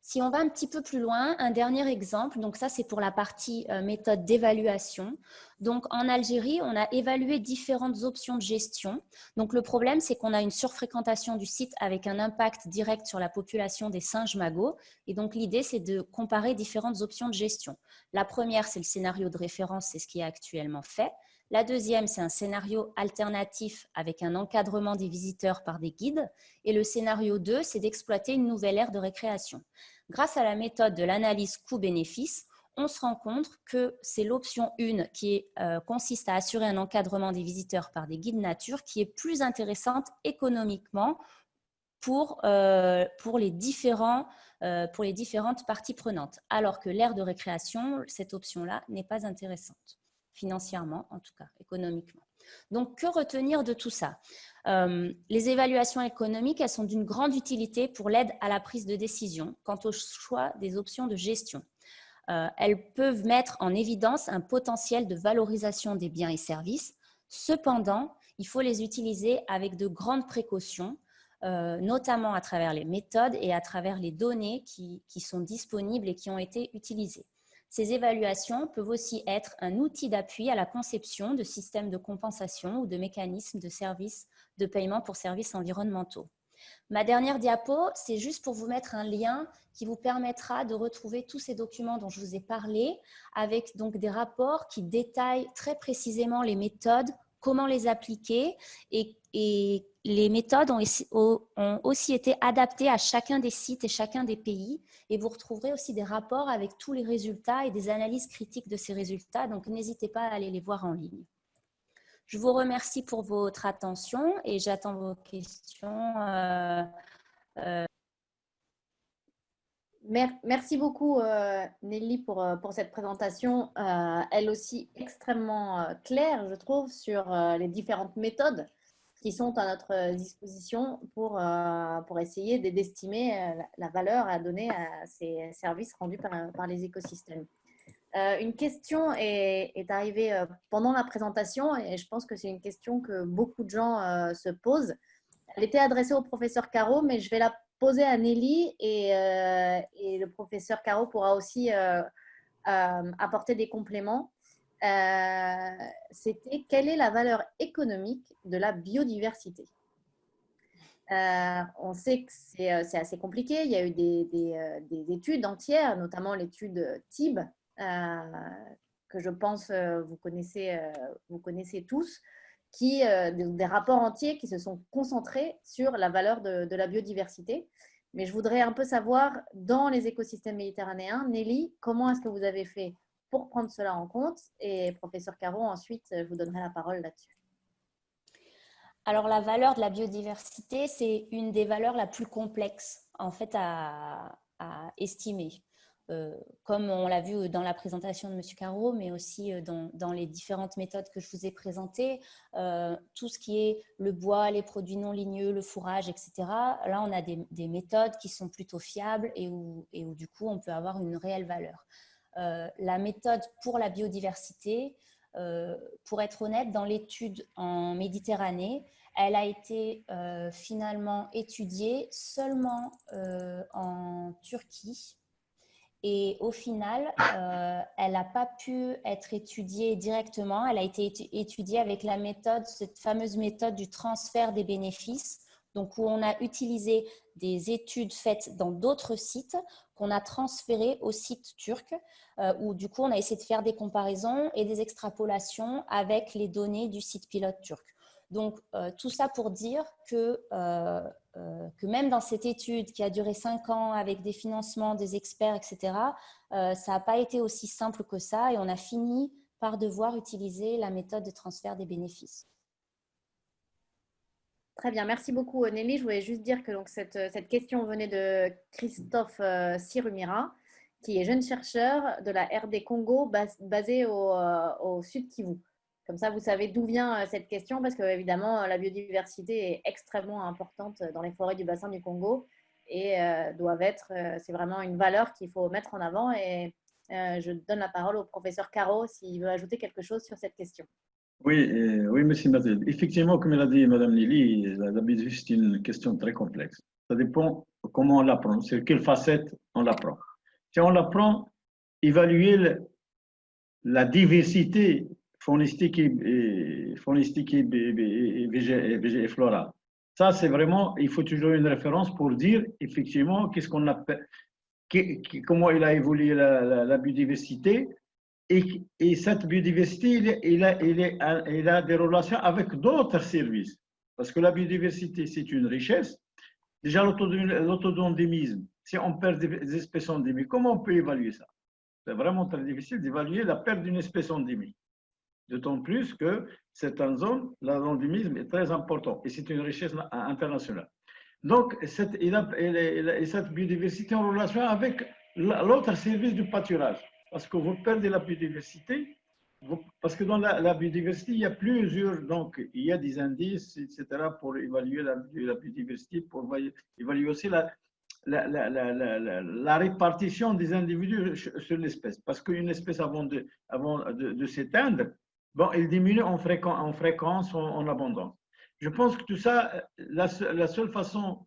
Si on va un petit peu plus loin, un dernier exemple, donc ça c'est pour la partie méthode d'évaluation. Donc en Algérie, on a évalué différentes options de gestion. Donc le problème, c'est qu'on a une surfréquentation du site avec un impact direct sur la population des singes magots. Et donc l'idée, c'est de comparer différentes options de gestion. La première, c'est le scénario de référence, c'est ce qui est actuellement fait. La deuxième, c'est un scénario alternatif avec un encadrement des visiteurs par des guides. Et le scénario 2, c'est d'exploiter une nouvelle aire de récréation. Grâce à la méthode de l'analyse coût-bénéfice, on se rend compte que c'est l'option 1 qui consiste à assurer un encadrement des visiteurs par des guides nature qui est plus intéressante économiquement pour les différents pour les différentes parties prenantes. Alors que l'aire de récréation, cette option-là n'est pas intéressante, financièrement en tout cas, économiquement. Donc, que retenir de tout ça? Les évaluations économiques, elles sont d'une grande utilité pour l'aide à la prise de décision quant au choix des options de gestion. Elles peuvent mettre en évidence un potentiel de valorisation des biens et services. Cependant, il faut les utiliser avec de grandes précautions, notamment à travers les méthodes et à travers les données qui sont disponibles et qui ont été utilisées. Ces évaluations peuvent aussi être un outil d'appui à la conception de systèmes de compensation ou de mécanismes de services de paiement pour services environnementaux. Ma dernière diapo, c'est juste pour vous mettre un lien qui vous permettra de retrouver tous ces documents dont je vous ai parlé, avec donc des rapports qui détaillent très précisément les méthodes, comment les appliquer, et les méthodes ont aussi été adaptées à chacun des sites et chacun des pays, et vous retrouverez aussi des rapports avec tous les résultats et des analyses critiques de ces résultats, donc n'hésitez pas à aller les voir en ligne. Je vous remercie pour votre attention et j'attends vos questions. Merci beaucoup Nelly pour cette présentation, elle aussi extrêmement claire, je trouve, sur les différentes méthodes qui sont à notre disposition pour essayer d'estimer la valeur à donner à ces services rendus par les écosystèmes. Une question est arrivée pendant la présentation et je pense que c'est une question que beaucoup de gens se posent. Elle était adressée au professeur Caro, mais je vais la poser à Nelly et le professeur Caro pourra aussi apporter des compléments. C'était quelle est la valeur économique de la biodiversité? On sait que c'est assez compliqué. Il y a eu des études entières, notamment l'étude TIB, que je pense vous connaissez tous, des rapports entiers qui se sont concentrés sur la valeur de la biodiversité. Mais je voudrais un peu savoir, dans les écosystèmes méditerranéens, Nelly, comment est-ce que vous avez fait pour prendre cela en compte? Et professeur Caro, ensuite, je vous donnerai la parole là-dessus. Alors, la valeur de la biodiversité, c'est une des valeurs la plus complexes en fait à estimer. Comme on l'a vu dans la présentation de M. Caro, mais aussi dans les différentes méthodes que je vous ai présentées, tout ce qui est le bois, les produits non ligneux, le fourrage, etc. Là, on a des méthodes qui sont plutôt fiables et où du coup, on peut avoir une réelle valeur. La méthode pour la biodiversité, pour être honnête, dans l'étude en Méditerranée, elle a été finalement étudiée seulement en Turquie. Et au final, elle n'a pas pu être étudiée directement. Elle a été étudiée avec la méthode, cette fameuse méthode du transfert des bénéfices, donc où on a utilisé des études faites dans d'autres sites qu'on a transférées au site turc, où du coup on a essayé de faire des comparaisons et des extrapolations avec les données du site pilote turc. Donc, tout ça pour dire que même dans cette étude qui a duré 5 ans avec des financements, des experts, etc., ça n'a pas été aussi simple que ça et on a fini par devoir utiliser la méthode de transfert des bénéfices. Très bien, merci beaucoup Nelly. Je voulais juste dire que donc, cette question venait de Christophe Sirumira, qui est jeune chercheur de la RD Congo basé au Sud Kivu. Comme ça, vous savez d'où vient cette question, parce que évidemment, la biodiversité est extrêmement importante dans les forêts du bassin du Congo et c'est vraiment une valeur qu'il faut mettre en avant. Et je donne la parole au professeur Caro s'il veut ajouter quelque chose sur cette question. Oui, oui, monsieur Mazed. Effectivement, comme l'a dit Madame Nelly, la biodiversité, c'est une question très complexe. Ça dépend comment on l'apprend, sur quelle facette on l'apprend. Si on l'apprend, évaluer la diversité faunistique et florale. Ça, c'est vraiment, il faut toujours une référence pour dire effectivement qu'est-ce qu'on appelle, comment il a évolué la biodiversité. Et cette biodiversité, il a des relations avec d'autres services. Parce que la biodiversité, c'est une richesse. Déjà, l'autodendémisme, si on perd des espèces endémiques, comment on peut évaluer ça? C'est vraiment très difficile d'évaluer la perte d'une espèce endémique. D'autant plus que certaines zones, l'endémisme est très important et c'est une richesse internationale. Donc, cette biodiversité en relation avec l'autre service du pâturage. Parce que vous perdez la biodiversité, parce que dans la biodiversité, il y a plusieurs, donc il y a des indices, etc., pour évaluer la biodiversité, pour évaluer aussi la répartition des individus sur l'espèce. Parce qu'une espèce, avant de s'éteindre, bon, elle diminue en fréquence, en abondance. Je pense que tout ça, la seule façon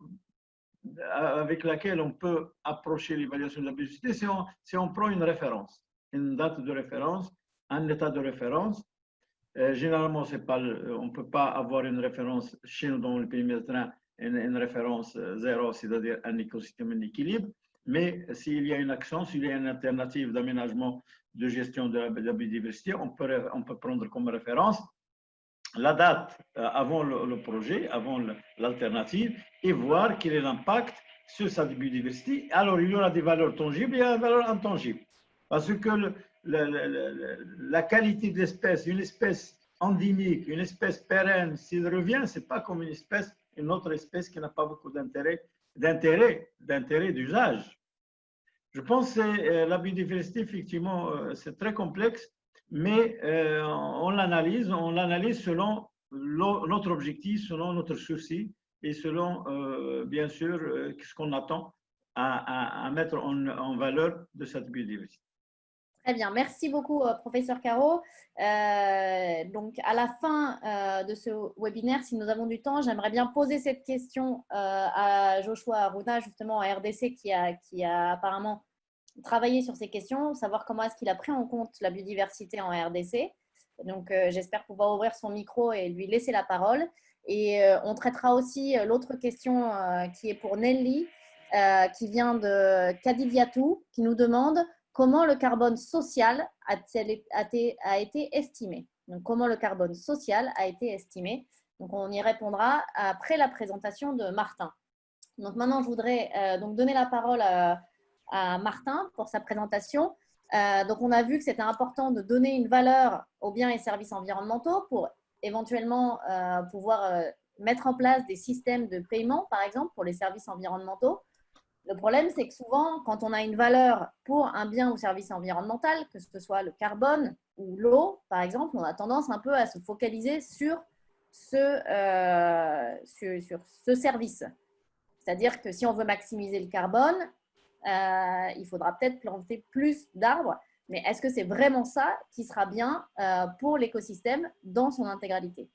avec laquelle on peut approcher l'évaluation de la biodiversité, c'est on prend une référence, une date de référence, un état de référence. Généralement, on ne peut pas avoir une référence chez nous dans le pays méditerranéen, une référence zéro, c'est-à-dire un écosystème en équilibre. Mais s'il y a une action, s'il y a une alternative d'aménagement de gestion de la biodiversité, on peut prendre comme référence la date avant le projet, avant l'alternative, et voir quel est l'impact sur sa biodiversité. Alors, il y aura des valeurs tangibles et des valeurs intangibles. Parce que la qualité de l'espèce, une espèce endémique, une espèce pérenne, s'il revient, ce n'est pas comme une autre espèce qui n'a pas beaucoup d'intérêt d'usage. Je pense que la biodiversité, effectivement, c'est très complexe, mais on l'analyse selon notre objectif, selon notre souci et selon, bien sûr, ce qu'on attend à mettre en valeur de cette biodiversité. Très bien, merci beaucoup, professeur Caro. Donc, à la fin de ce webinaire, si nous avons du temps, j'aimerais bien poser cette question à Joshua Aruna, justement à RDC, qui a apparemment travaillé sur ces questions, savoir comment est-ce qu'il a pris en compte la biodiversité en RDC. Donc, j'espère pouvoir ouvrir son micro et lui laisser la parole. Et on traitera aussi l'autre question qui est pour Nelly, qui vient de Kadidiatou, qui nous demande comment le carbone social a été estimé. Donc, comment le carbone social a été estimé. Donc, on y répondra après la présentation de Martin. Donc, maintenant, je voudrais donc donner la parole à Martin pour sa présentation. Donc, on a vu que c'était important de donner une valeur aux biens et services environnementaux pour éventuellement pouvoir mettre en place des systèmes de paiement, par exemple, pour les services environnementaux. Le problème, c'est que souvent, quand on a une valeur pour un bien ou service environnemental, que ce soit le carbone ou l'eau, par exemple, on a tendance un peu à se focaliser sur ce service. C'est-à-dire que si on veut maximiser le carbone, il faudra peut-être planter plus d'arbres. Mais est-ce que c'est vraiment ça qui sera bien pour l'écosystème dans son intégralité?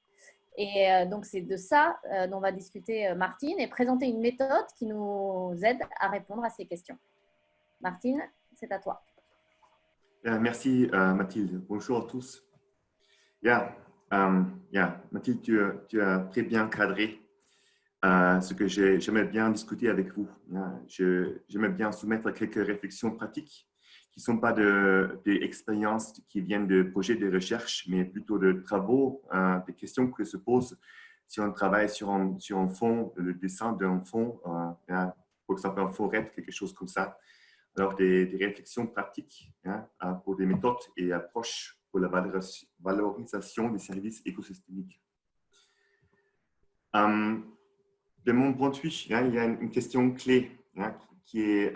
Et donc, c'est de ça dont va discuter Martine et présenter une méthode qui nous aide à répondre à ces questions. Martine, c'est à toi. Merci Mathilde. Bonjour à tous. Mathilde, tu as très bien cadré ce que j'aimerais bien discuter avec vous. J'aimerais bien soumettre quelques réflexions pratiques qui ne sont pas des expériences qui viennent de projets de recherche, mais plutôt de travaux, des questions que se posent si on travaille sur un fond, le dessin d'un fond, pour exemple un forêt, quelque chose comme ça. Alors, des réflexions pratiques pour des méthodes et approches pour la valorisation des services écosystémiques. De mon point de vue, il y a une question clé qui est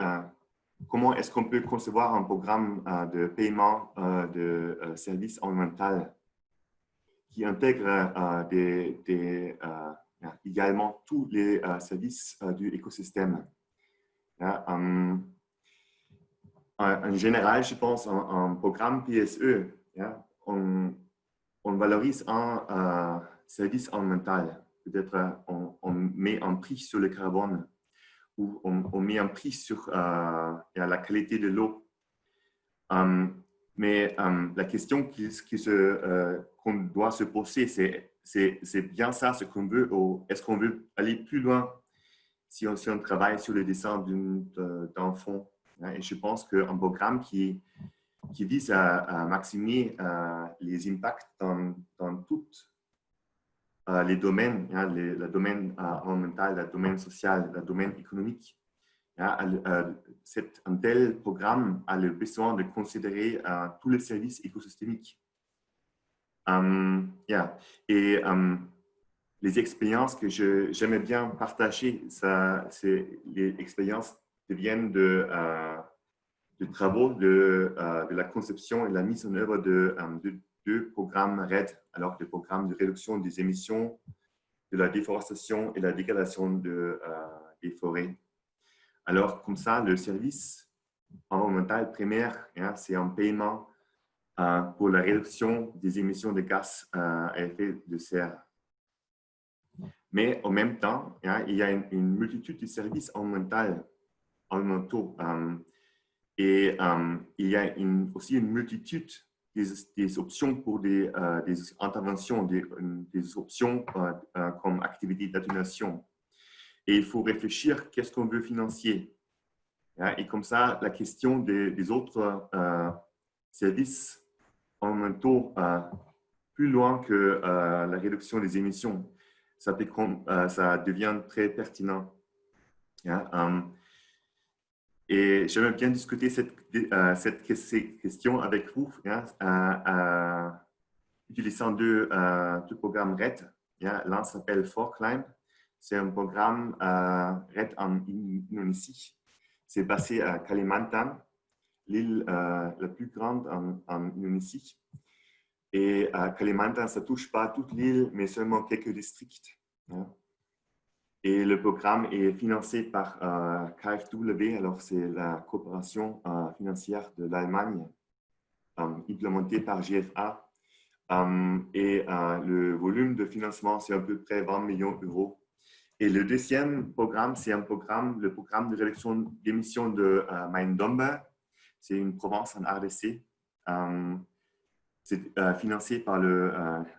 comment est-ce qu'on peut concevoir un programme de paiement de services environnementaux qui intègre également tous les services du écosystème. En général, je pense un programme PSE, on valorise un service environnemental. Peut-être on met un prix sur le carbone ou on met un prix sur la qualité de l'eau. Mais la question qu'on doit se poser, c'est bien ça ce qu'on veut, ou est-ce qu'on veut aller plus loin si on travaille sur le dessin d'un fond? Et je pense qu'un programme qui vise à maximiser les impacts dans tous les domaines, le domaine environnemental, le domaine social, le domaine économique. Un tel programme a le besoin de considérer tous les services écosystémiques. Et les expériences que j'aimais bien partager, les expériences qui viennent de travaux de la conception et de la mise en œuvre de deux programmes RED, alors des programmes de réduction des émissions, de la déforestation et la dégradation des forêts. Alors, comme ça, le service environnemental primaire, hein, c'est un paiement pour la réduction des émissions de gaz à effet de serre. Mais en même temps, hein, il y a une multitude de services environnementaux et il y a aussi une multitude des options pour des interventions, des options comme activité d'atténuation. Et il faut réfléchir qu'est-ce qu'on veut financer. Hein, et comme ça, la question des autres services environnementaux plus loin que la réduction des émissions, ça devient très pertinent. Hein, et j'aimerais bien discuter cette question avec vous, hein, utilisant deux programmes RED. Hein. L'un s'appelle Forkline. C'est un programme RED en Indonésie. C'est basé à Kalimantan, l'île la plus grande en Indonésie. Et à Kalimantan, ça ne touche pas toute l'île, mais seulement quelques districts. Hein. Et le programme est financé par KfW, alors c'est la coopération financière de l'Allemagne, implémentée par GFA. Et le volume de financement, c'est à peu près 20 millions d'euros. Et le deuxième programme, c'est le programme de réduction d'émissions de Maine-Dombe. C'est une province en RDC. C'est financé par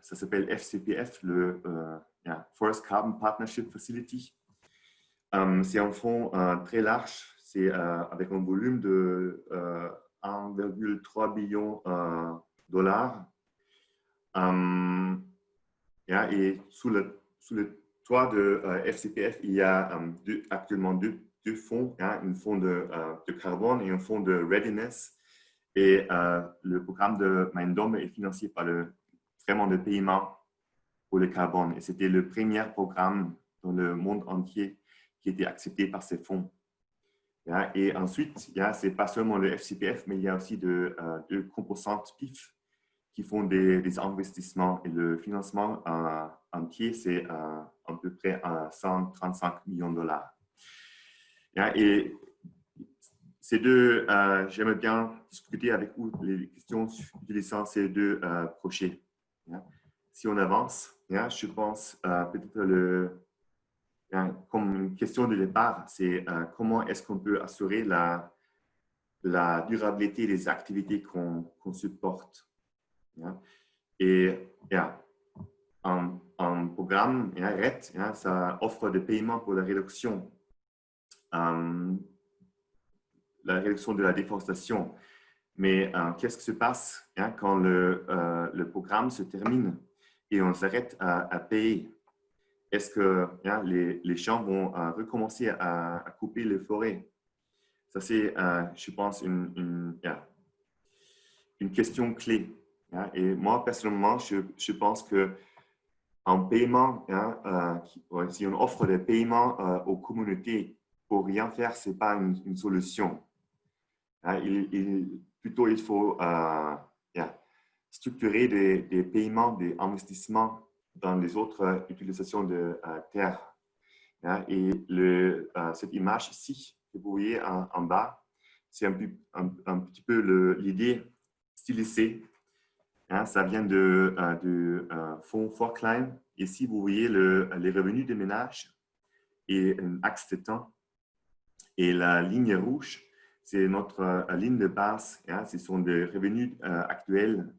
ça s'appelle FCPF, le Forest Carbon Partnership Facility. C'est un fonds très large, c'est avec un volume de 1,3 billion dollars. Et sous le toit de FCPF, il y a actuellement deux fonds, un fonds de carbone et un fonds de readiness. Et le programme de Maine-Dombe est financé par vraiment le paiement pour le carbone. Et c'était le premier programme dans le monde entier qui était accepté par ces fonds. Et ensuite, ce n'est pas seulement le FCPF, mais il y a aussi deux composantes PIF qui font des investissements. Et le financement entier, c'est à peu près 135 millions de dollars. Et ces deux, j'aimerais bien discuter avec vous les questions utilisant ces deux projets. Si on avance, je pense peut-être comme une question de départ, c'est comment est-ce qu'on peut assurer la durabilité des activités qu'on supporte. Et un programme RED, ça offre des paiements pour la réduction de la déforestation. Mais qu'est-ce qui se passe quand le programme se termine et on s'arrête à payer? Est-ce que les champs vont recommencer à couper les forêts? Ça, c'est, je pense, une question clé. Et moi, personnellement, je pense qu'un paiement, si on offre des paiements aux communautés pour rien faire, ce n'est pas une solution. Plutôt, il faut structurer des paiements, des investissements dans les autres utilisations de terre. Et cette image ici, que vous voyez en bas, c'est un petit peu l'idée stylisée. Ça vient du fonds Forkline. Ici, vous voyez les revenus des ménages et un axe de temps. Et la ligne rouge, c'est notre ligne de base. Ce sont des revenus actuels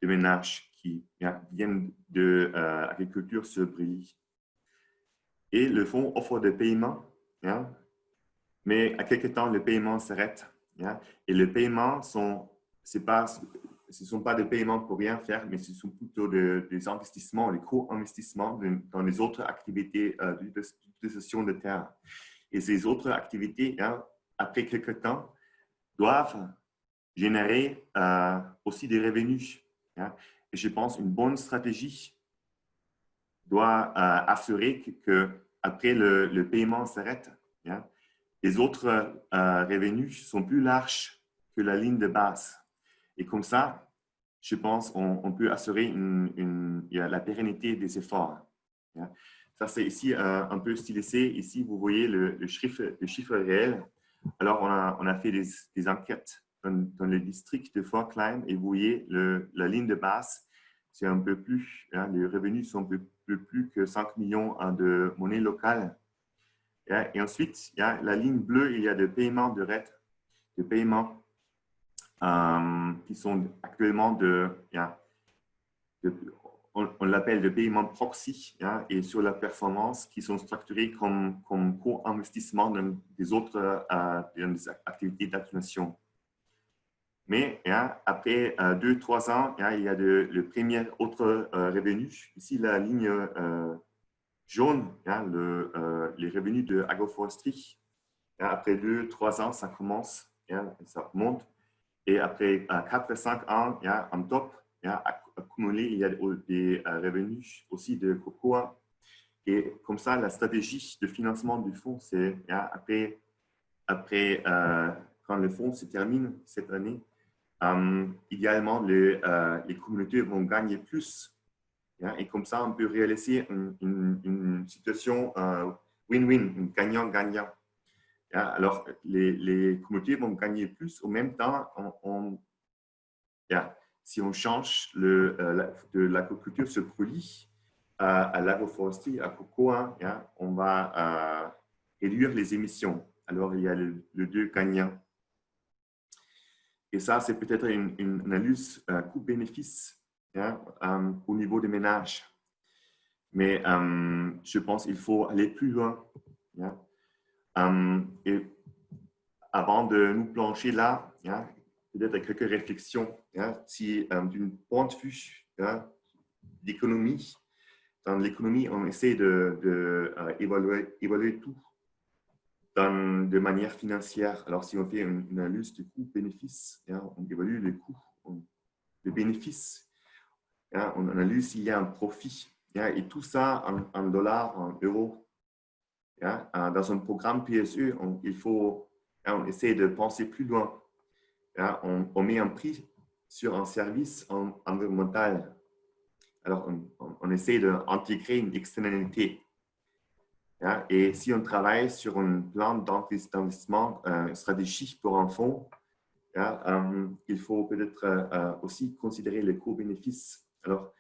des ménages qui viennent de l'agriculture sur bris. Et le fonds offre des paiements, mais à quelque temps, le paiement s'arrête. Et les paiements ce ne sont pas des paiements pour rien faire, mais ce sont plutôt des investissements, des co-investissements dans les autres activités d'utilisation de terre. Et ces autres activités, après quelque temps, doivent générer aussi des revenus. Et je pense une bonne stratégie doit assurer qu'après le paiement s'arrête, les autres revenus sont plus larges que la ligne de base. Et comme ça, je pense on peut assurer la pérennité des efforts. Ça, c'est ici un peu stylisé. Ici, vous voyez le chiffre réel. Alors, on a fait des enquêtes dans le district de Fort Klein et vous voyez la ligne de base, c'est un peu plus, les revenus sont un peu plus que 5 millions de monnaie locale. Et ensuite, il y a la ligne bleue, il y a des paiements de RET, des paiements qui sont actuellement on l'appelle de paiements proxy, et sur la performance, qui sont structurés comme co-investissement dans des autres dans des activités d'atténuation. Mais après 2-3 ans, il y a le premier autre revenu. Ici, la ligne jaune, les revenus de agroforesterie. Après 2-3 ans, ça commence, ça monte. Et après 4-5 ans, en top, accumulé, il y a des revenus aussi de cocoa. Et comme ça, la stratégie de financement du fonds, c'est après quand le fonds se termine cette année, idéalement, les communautés vont gagner plus. Et comme ça, on peut réaliser une situation win-win, gagnant-gagnant. Alors, les communautés vont gagner plus. Au même temps, si on change de l'agriculture sur produit à l'agroforesterie, à cocoa, on va réduire les émissions. Alors, il y a le deux gagnants. Et ça, c'est peut-être une analyse coût-bénéfice au niveau des ménages. Mais je pense qu'il faut aller plus loin. Et avant de nous plonger là, peut-être quelques réflexions. Si d'une point de vue d'économie, dans l'économie, on essaie d'évaluer tout de manière financière. Alors, si on fait une analyse de coût-bénéfice, on évalue les coûts, les bénéfices, on analyse s'il y a un profit, et tout ça en dollars, en euros. Dans un programme PSE, on essaie de penser plus loin. On met un prix sur un service environnemental. Alors, on essaie d'intégrer une externalité. Et si on travaille sur un plan d'investissement stratégique pour un fonds, il faut peut-être aussi considérer les coûts-bénéfices. Alors,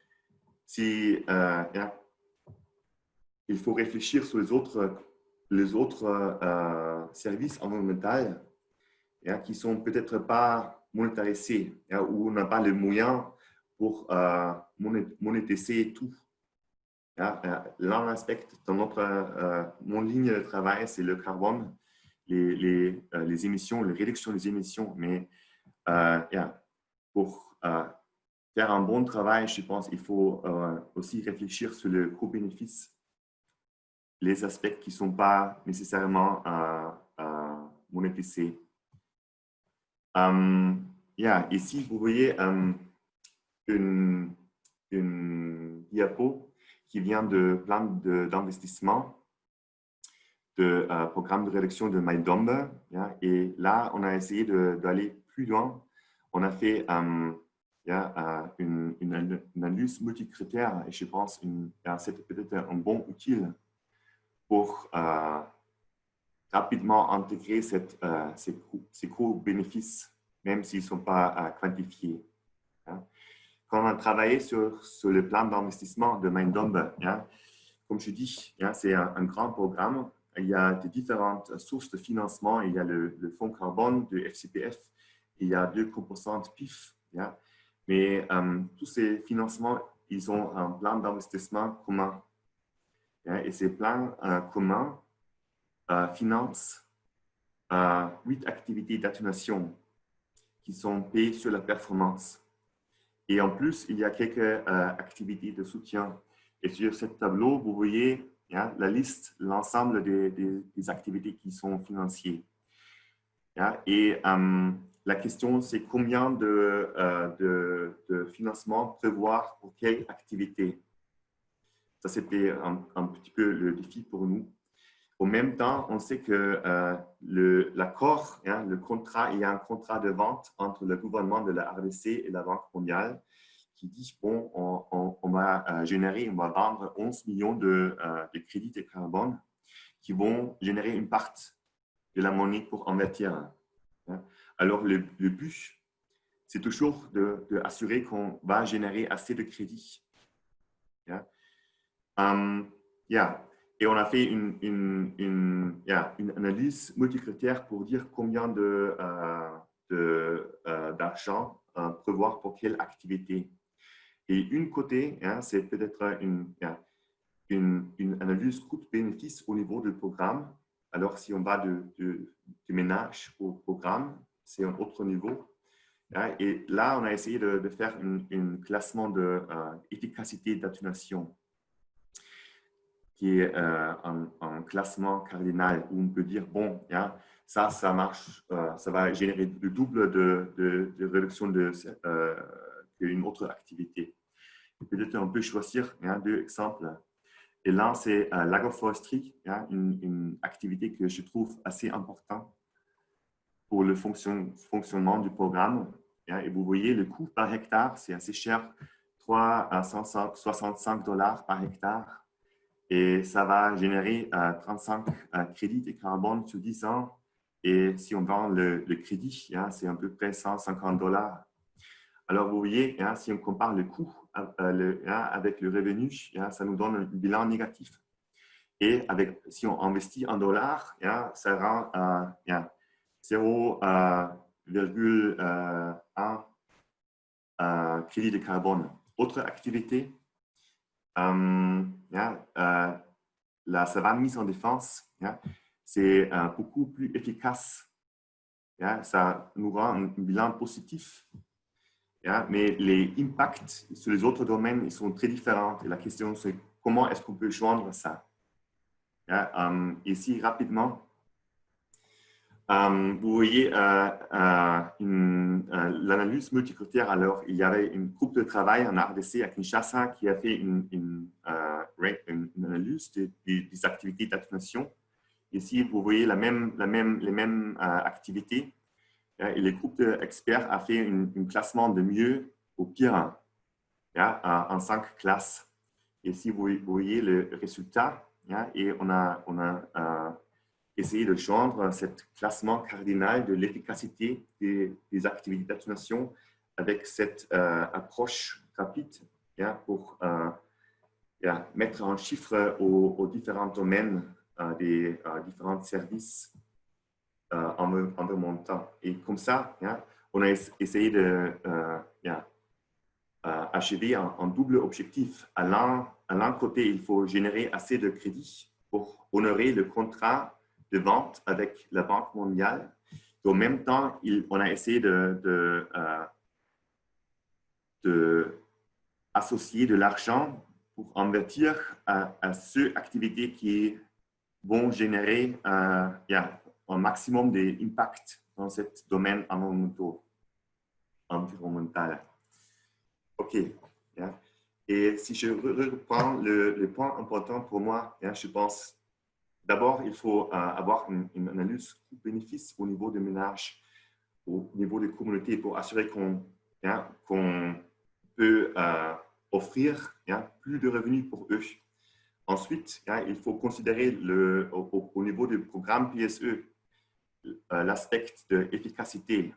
il faut réfléchir sur les autres services environnementaux qui ne sont peut-être pas monétarisés, où on n'a pas les moyens pour monétiser tout. L'un aspect dans mon ligne de travail, c'est le carbone, les émissions, la réduction des émissions. Mais pour faire un bon travail, je pense qu'il faut aussi réfléchir sur le coût-bénéfice, les aspects qui ne sont pas nécessairement monétisés. Ici, vous voyez une diapo qui vient de plan d'investissement de programme de réduction de Maïdombe. Et là, on a essayé d'aller plus loin. On a fait une analyse multicritère et je pense que c'est peut-être un bon outil pour rapidement intégrer ces coûts-bénéfices, même s'ils ne sont pas quantifiés. Quand on a travaillé sur le plan d'investissement de Maïdombe, comme je dis, c'est un grand programme. Il y a des différentes sources de financement. Il y a le fonds carbone de FCPF. Il y a 2 composantes PIF. Mais tous ces financements, ils ont un plan d'investissement commun. Et ces plans communs financent 8 activités d'atténuation qui sont payées sur la performance. Et en plus, il y a quelques activités de soutien. Et sur ce tableau, vous voyez la liste, l'ensemble des activités qui sont financées. Et la question, c'est combien de financement prévoir pour quelle activité. ça c'était un petit peu le défi pour nous. En même temps, on sait que l'accord, le contrat, il y a un contrat de vente entre le gouvernement de la RDC et la Banque mondiale qui dit, bon, on va on va vendre 11 millions de crédits de carbone qui vont générer une partie de la monnaie pour investir. Alors, le but, c'est toujours d'assurer qu'on va générer assez de crédits. Et on a fait une analyse multicritère pour dire combien d'argent prévoir pour quelle activité. Et une côté, c'est peut-être une analyse coût-bénéfice au niveau du programme. Alors, si on va du ménage au programme, c'est un autre niveau. Et là, on a essayé de faire un classement d'efficacité d'atténuation qui est un classement cardinal où on peut dire, bon, ça marche, ça va générer le double de réduction qu'une autre activité. Peut-être on peut choisir deux exemples. Et là, c'est l'agroforesterie, une activité que je trouve assez importante pour le fonctionnement du programme. Et vous voyez, le coût par hectare, c'est assez cher, 365 $ par hectare. Et ça va générer 35 crédits de carbone sur 10 ans. Et si on vend le crédit, c'est à peu près 150 $. Alors, vous voyez, si on compare le coût avec le revenu, ça nous donne un bilan négatif. Et si on investit en dollars, ça rend 0,1 crédit de carbone. Autre activité, la savane mise en défense, c'est beaucoup plus efficace. Ça nous rend un bilan positif. Mais les impacts sur les autres domaines ils sont très différents. Et la question, c'est comment est-ce qu'on peut joindre ça? Ici, rapidement, vous voyez l'analyse multicritère. Alors, il y avait une groupe de travail en RDC à Kinshasa qui a fait une analyse des activités d'atténuation. Ici, vous voyez les mêmes activités. Et le groupe d'experts a fait un classement de mieux au pire en 5 classes. Et ici, vous voyez le résultat. Et on a essayer de joindre ce classement cardinal de l'efficacité des activités d'atténuation avec cette approche rapide pour mettre en chiffre aux différents domaines des différents services environnementaux. Et comme ça, on a essayé de achever un double objectif. À l'un côté, il faut générer assez de crédits pour honorer le contrat de vente avec la Banque mondiale. Et en même temps, on a essayé d'associer de l'argent pour investir à ces activités qui vont générer un maximum d'impact dans ce domaine environnemental. OK. Et si je reprends le point important pour moi, je pense d'abord, il faut avoir une analyse coût-bénéfice au niveau des ménages, au niveau des communautés pour assurer qu'on peut offrir plus de revenus pour eux. Ensuite, il faut considérer au niveau du programme PSE l'aspect de l'efficacité.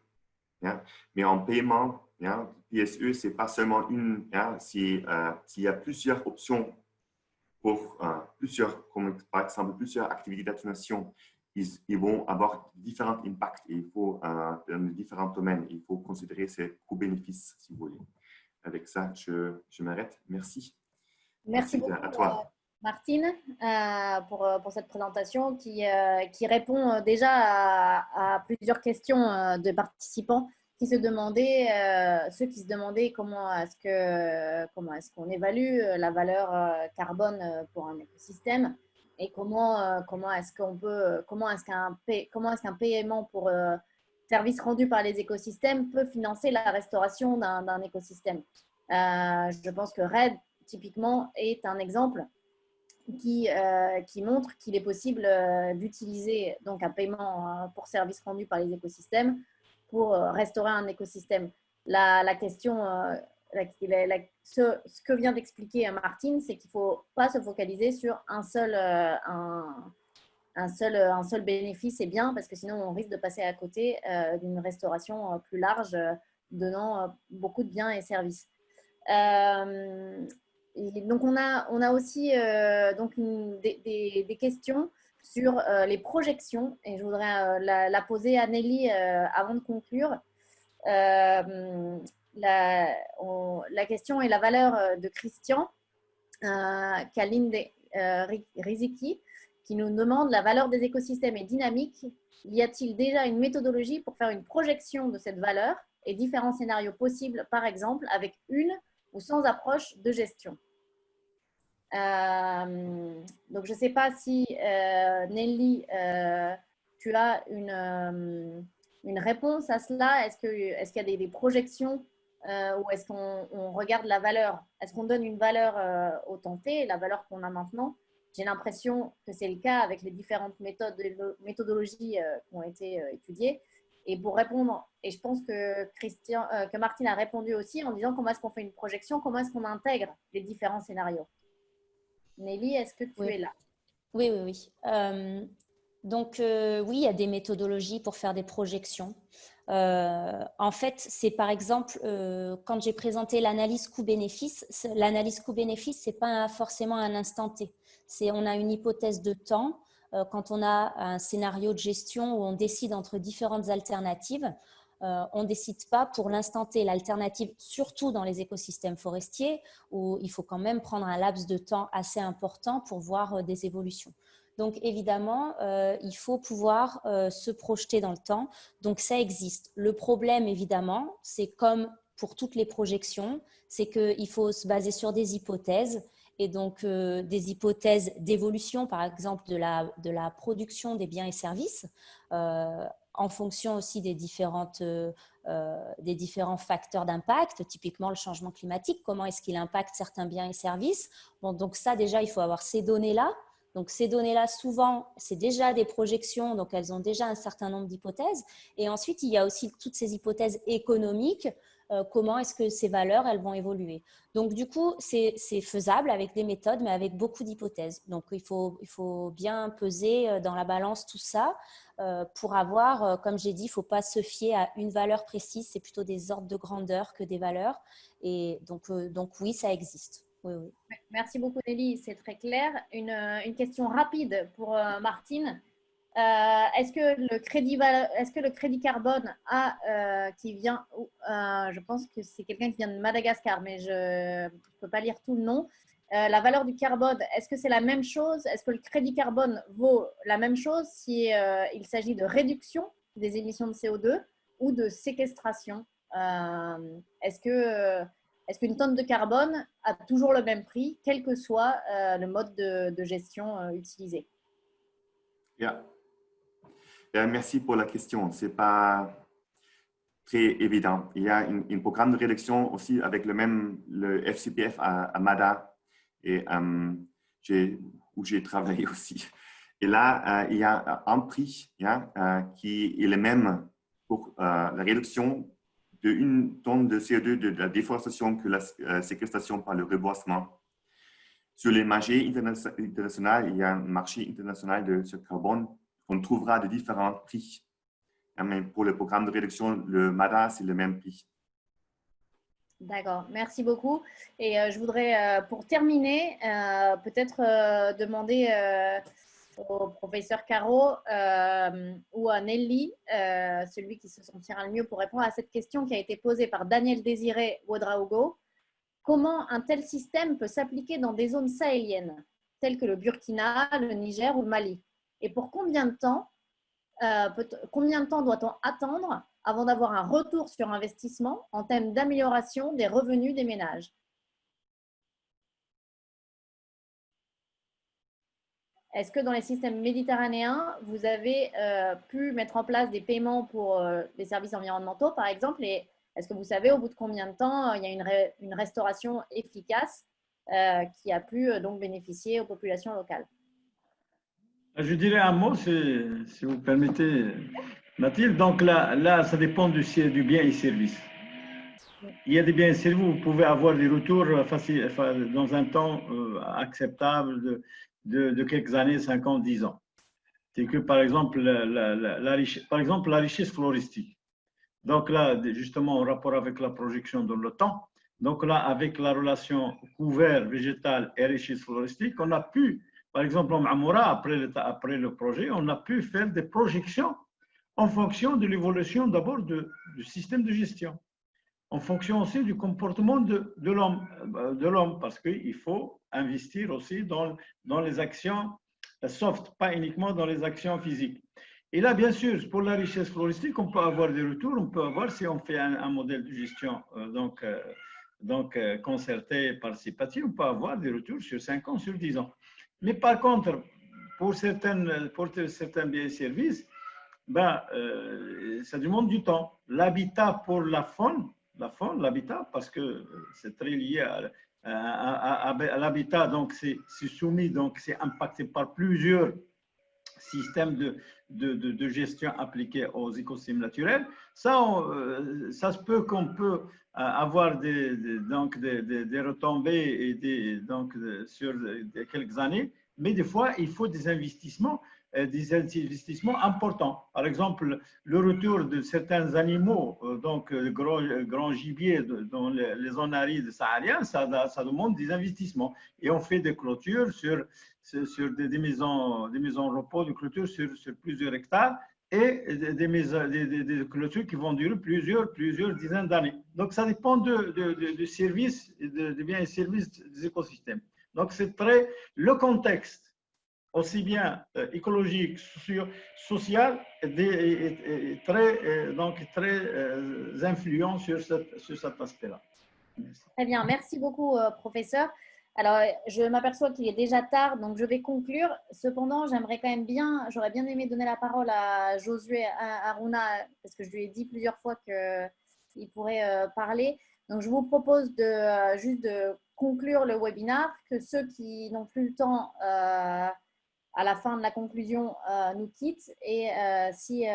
Mais en paiement, PSE, ce n'est pas seulement une. S'il y a plusieurs options pour comme par exemple plusieurs activités d'atténuation, ils vont avoir différents impacts et il faut, dans différents domaines, il faut considérer ces coûts-bénéfices, si vous voulez. Avec ça, je m'arrête. Merci. Merci beaucoup, à toi. Martine, pour cette présentation qui répond déjà à plusieurs questions de participants qui se demandaient, ceux qui se demandaient comment est-ce qu'on évalue la valeur carbone pour un écosystème et comment est-ce qu'un paiement pour service rendu par les écosystèmes peut financer la restauration d'un écosystème. Je pense que REDD, typiquement, est un exemple qui montre qu'il est possible d'utiliser donc un paiement pour services rendus par les écosystèmes pour restaurer un écosystème. La question, ce que vient d'expliquer Martine, c'est qu'il ne faut pas se focaliser sur un seul bénéfice et bien, parce que sinon on risque de passer à côté d'une restauration plus large donnant beaucoup de biens et services. Et donc on a aussi donc des questions sur les projections, et je voudrais la poser à Nelly avant de conclure. La question est la valeur de Christian Kalinde Riziki, qui nous demande: la valeur des écosystèmes est dynamique. Y a-t-il déjà une méthodologie pour faire une projection de cette valeur et différents scénarios possibles, par exemple avec une ou sans approche de gestion? Donc, je ne sais pas si, Nelly, tu as une réponse à cela. Est-ce qu'il y a des projections ou est-ce qu'on regarde la valeur? Est-ce qu'on donne une valeur au temps T, la valeur qu'on a maintenant? J'ai l'impression que c'est le cas avec les différentes méthodologies qui ont été étudiées. Et pour répondre, et je pense que Martine a répondu aussi en disant comment est-ce qu'on fait une projection, comment est-ce qu'on intègre les différents scénarios. Nelly, est-ce que tu es là? Oui, oui, oui. Donc, oui, il y a des méthodologies pour faire des projections. En fait, c'est par exemple, quand j'ai présenté l'analyse coût-bénéfice, l'analyse coût-bénéfice, ce n'est pas forcément un instant T. On a une hypothèse de temps. Quand on a un scénario de gestion où on décide entre différentes alternatives, on ne décide pas pour l'instant T l'alternative, surtout dans les écosystèmes forestiers, où il faut quand même prendre un laps de temps assez important pour voir des évolutions. Donc, évidemment, il faut pouvoir se projeter dans le temps. Donc, ça existe. Le problème, évidemment, c'est comme pour toutes les projections, c'est qu'il faut se baser sur des hypothèses. Et donc, des hypothèses d'évolution, par exemple, de la production des biens et services, en fonction aussi des différents facteurs d'impact, typiquement le changement climatique, comment est-ce qu'il impacte certains biens et services. Bon, donc ça, déjà, il faut avoir ces données-là. Donc, ces données-là, souvent, c'est déjà des projections, donc elles ont déjà un certain nombre d'hypothèses. Et ensuite, il y a aussi toutes ces hypothèses économiques. Comment est-ce que ces valeurs, elles vont évoluer? Donc, du coup, c'est faisable avec des méthodes, mais avec beaucoup d'hypothèses. Donc, il faut bien peser dans la balance tout ça pour avoir, comme j'ai dit, il ne faut pas se fier à une valeur précise. C'est plutôt des ordres de grandeur que des valeurs. Et donc oui, ça existe. Oui, oui. Merci beaucoup, Nelly. C'est très clair. Une question rapide pour Martine. Est-ce que le crédit carbone qui vient, je pense que c'est quelqu'un qui vient de Madagascar, mais je ne peux pas lire tout le nom. La valeur du carbone, est-ce que c'est la même chose? Est-ce que le crédit carbone vaut la même chose si il s'agit de réduction des émissions de CO2 ou de séquestration? Est-ce qu'une tonne de carbone a toujours le même prix, quel que soit le mode de gestion utilisé? Yeah. Merci pour la question. Ce n'est pas très évident. Il y a un programme de réduction aussi avec le FCPF à Mada et, où j'ai travaillé aussi. Et là, il y a un prix qui est le même pour la réduction d'1 tonne de CO2 de la déforestation que la séquestration par le reboisement. Sur les marchés internationaux, il y a un marché international de ce carbone. On trouvera de différents prix. Mais pour le programme de réduction, le MADA, c'est le même prix. D'accord, merci beaucoup. Et je voudrais, pour terminer, peut-être demander au professeur Caro ou à Nelly, celui qui se sentira le mieux pour répondre à cette question qui a été posée par Daniel Désiré Ouedraogo. Comment un tel système peut s'appliquer dans des zones sahéliennes, telles que le Burkina, le Niger ou le Mali? Et pour combien de temps doit-on attendre avant d'avoir un retour sur investissement en termes d'amélioration des revenus des ménages? Est-ce que dans les systèmes méditerranéens, vous avez pu mettre en place des paiements pour les services environnementaux, par exemple, et est-ce que vous savez au bout de combien de temps il y a une restauration efficace qui a pu donc bénéficier aux populations locales. Je dirais un mot, si vous permettez, Mathilde. Donc là, ça dépend du bien et service. Il y a des biens et services où vous pouvez avoir des retours dans un temps acceptable de quelques années, 5 ans, 10 ans. C'est que, par exemple, la richesse floristique. Donc là, justement, en rapport avec la projection dans le temps, donc là, avec la relation couvert végétal et richesse floristique, on a pu, par exemple, en Amoura, après le projet, on a pu faire des projections en fonction de l'évolution d'abord du système de gestion, en fonction aussi du comportement de l'homme, parce qu'il faut investir aussi dans les actions soft, pas uniquement dans les actions physiques. Et là, bien sûr, pour la richesse floristique, on peut avoir des retours, on peut avoir, si on fait un modèle de gestion concerté, participatif, on peut avoir des retours sur 5 ans, sur 10 ans. Mais par contre, pour certains biens et services, ça demande du temps. L'habitat pour la faune, l'habitat, parce que c'est très lié à l'habitat, donc c'est soumis, donc c'est impacté par plusieurs systèmes de gestion appliqués aux écosystèmes naturels. Ça se peut qu'on peut avoir des retombées sur quelques années, mais des fois, il faut des investissements importants. Par exemple, le retour de certains animaux, grand gibier dans les zones arides sahariennes, ça demande des investissements. Et on fait des clôtures sur des maisons de repos, de clôtures sur plusieurs hectares et des clôtures qui vont durer plusieurs dizaines d'années. Donc, ça dépend du service, des biens et services des écosystèmes. Donc, c'est le contexte, aussi bien écologique, social, est très influent sur cet aspect-là. Très bien, merci beaucoup, professeur. Alors, je m'aperçois qu'il est déjà tard, donc je vais conclure. Cependant, j'aurais bien aimé donner la parole à Josué Harouna, parce que je lui ai dit plusieurs fois qu'il pourrait parler. Donc, je vous propose juste de conclure le webinaire, que ceux qui n'ont plus le temps à la fin de la conclusion nous quittent. Et si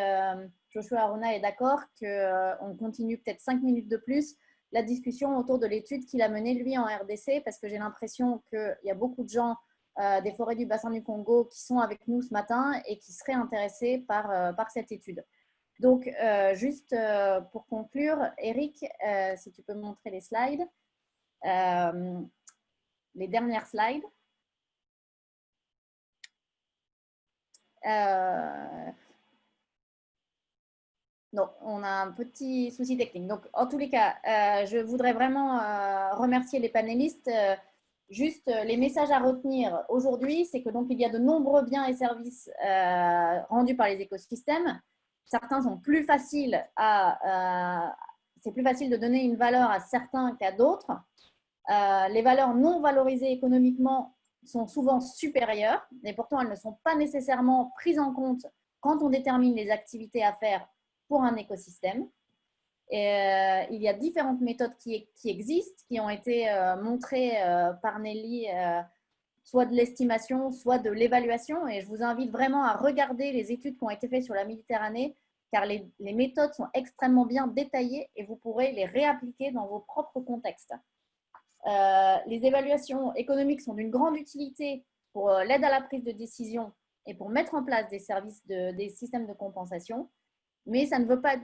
Josué Harouna est d'accord, qu'on continue peut-être 5 minutes de plus la discussion autour de l'étude qu'il a menée, lui, en RDC, parce que j'ai l'impression qu'il y a beaucoup de gens des forêts du bassin du Congo qui sont avec nous ce matin et qui seraient intéressés par cette étude. Donc, juste pour conclure, Eric, si tu peux montrer les slides, les dernières slides. Non, on a un petit souci technique. Donc, en tous les cas, je voudrais vraiment remercier les panélistes. Juste les messages à retenir aujourd'hui, c'est que donc il y a de nombreux biens et services rendus par les écosystèmes. Certains sont plus faciles c'est plus facile de donner une valeur à certains qu'à d'autres. Les valeurs non valorisées économiquement sont souvent supérieures, mais pourtant elles ne sont pas nécessairement prises en compte quand on détermine les activités à faire pour un écosystème. Et, il y a différentes méthodes qui existent, qui ont été montrées par Nelly, soit de l'estimation, soit de l'évaluation. Et je vous invite vraiment à regarder les études qui ont été faites sur la Méditerranée, car les méthodes sont extrêmement bien détaillées et vous pourrez les réappliquer dans vos propres contextes. Les évaluations économiques sont d'une grande utilité pour l'aide à la prise de décision et pour mettre en place des systèmes de compensation. Mais ça ne veut pas,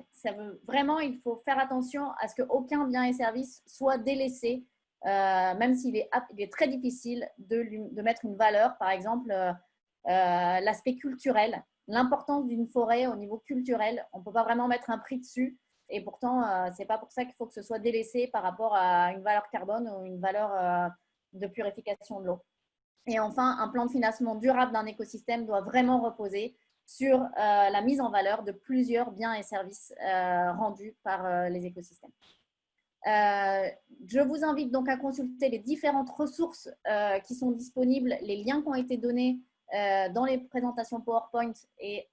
vraiment, il faut faire attention à ce qu'aucun bien et service soit délaissé, même s'il est très difficile de mettre une valeur, par exemple, l'aspect culturel, l'importance d'une forêt au niveau culturel. On ne peut pas vraiment mettre un prix dessus, et pourtant, ce n'est pas pour ça qu'il faut que ce soit délaissé par rapport à une valeur carbone ou une valeur de purification de l'eau. Et enfin, un plan de financement durable d'un écosystème doit vraiment reposer sur la mise en valeur de plusieurs biens et services rendus par les écosystèmes. Je vous invite donc à consulter les différentes ressources qui sont disponibles, les liens qui ont été donnés dans les présentations PowerPoint, et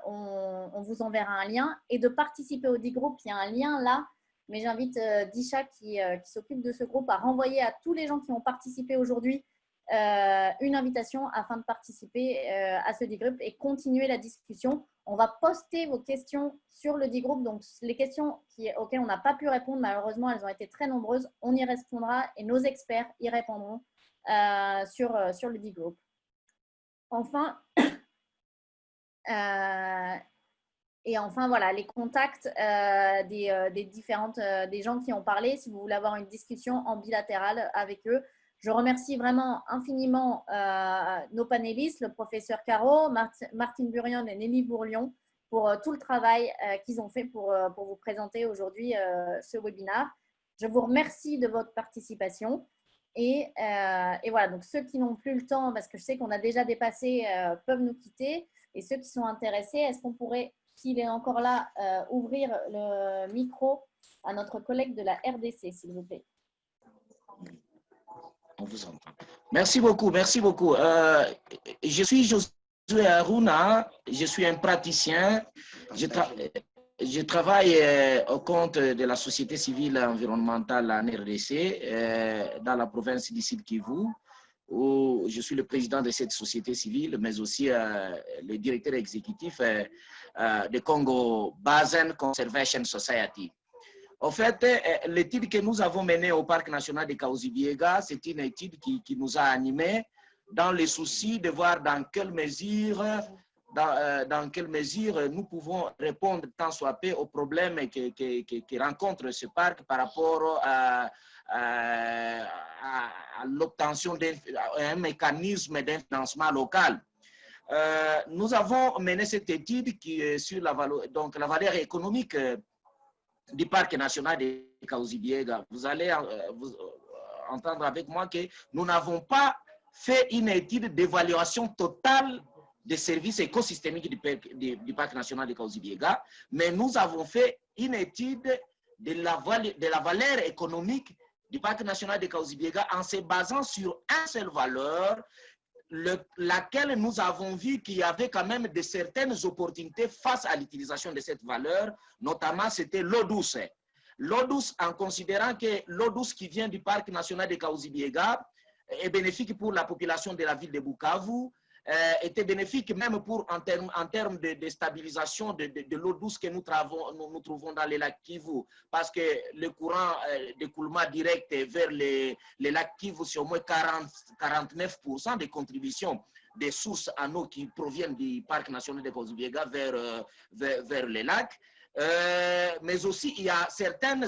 on vous enverra un lien, et de participer au D-Group. Il y a un lien là mais j'invite Disha qui s'occupe de ce groupe à renvoyer à tous les gens qui ont participé aujourd'hui une invitation afin de participer à ce D-Group et continuer la discussion. On va poster vos questions sur le D-Group, donc les questions auxquelles on n'a pas pu répondre, malheureusement, elles ont été très nombreuses. On y répondra et nos experts y répondront sur le D-Group. Enfin, voilà, les contacts des gens qui ont parlé, si vous voulez avoir une discussion en bilatéral avec eux. Je remercie vraiment infiniment nos panélistes, le professeur Caro, Martine Burian et Nelly Bourlion, pour tout le travail qu'ils ont fait pour vous présenter aujourd'hui ce webinaire. Je vous remercie de votre participation. Et voilà, donc ceux qui n'ont plus le temps, parce que je sais qu'on a déjà dépassé, peuvent nous quitter. Et ceux qui sont intéressés, est-ce qu'on pourrait, s'il est encore là, ouvrir le micro à notre collègue de la RDC, s'il vous plaît? On vous entend. Merci beaucoup, merci beaucoup. Je suis Josué Aruna, je suis un praticien. Je travaille au compte de la société civile environnementale en RDC, dans la province du Sud Kivu, où je suis le président de cette société civile, mais aussi le directeur exécutif de Congo Basin Conservation Society. En fait, l'étude que nous avons menée au Parc national de Kahuzi-Biega, c'est une étude qui nous a animés dans le souci de voir dans quelle mesure nous pouvons répondre tant soit peu aux problèmes que rencontre ce parc par rapport à l'obtention d'un mécanisme d'un financement local. Nous avons mené cette étude qui est sur la valeur économique du parc national de Kahuzi-Biega. Vous allez entendre avec moi que nous n'avons pas fait une étude d'évaluation totale des services écosystémiques du parc national de Kahuzi-Biega, mais nous avons fait une étude de la valeur économique du parc national de Kahuzi-Biega en se basant sur une seule valeur, laquelle nous avons vu qu'il y avait quand même de certaines opportunités face à l'utilisation de cette valeur, notamment c'était l'eau douce. L'eau douce, en considérant que l'eau douce qui vient du parc national de Kahuzi-Biega est bénéfique pour la population de la ville de Bukavu, était bénéfique même en termes de stabilisation de l'eau douce que nous trouvons dans les lacs Kivu, parce que le courant d'écoulement direct vers les lacs Kivu, c'est au moins 49% des contributions des sources en eau qui proviennent du parc national de Kahuzi-Biega vers les lacs. Mais aussi, il y a certaines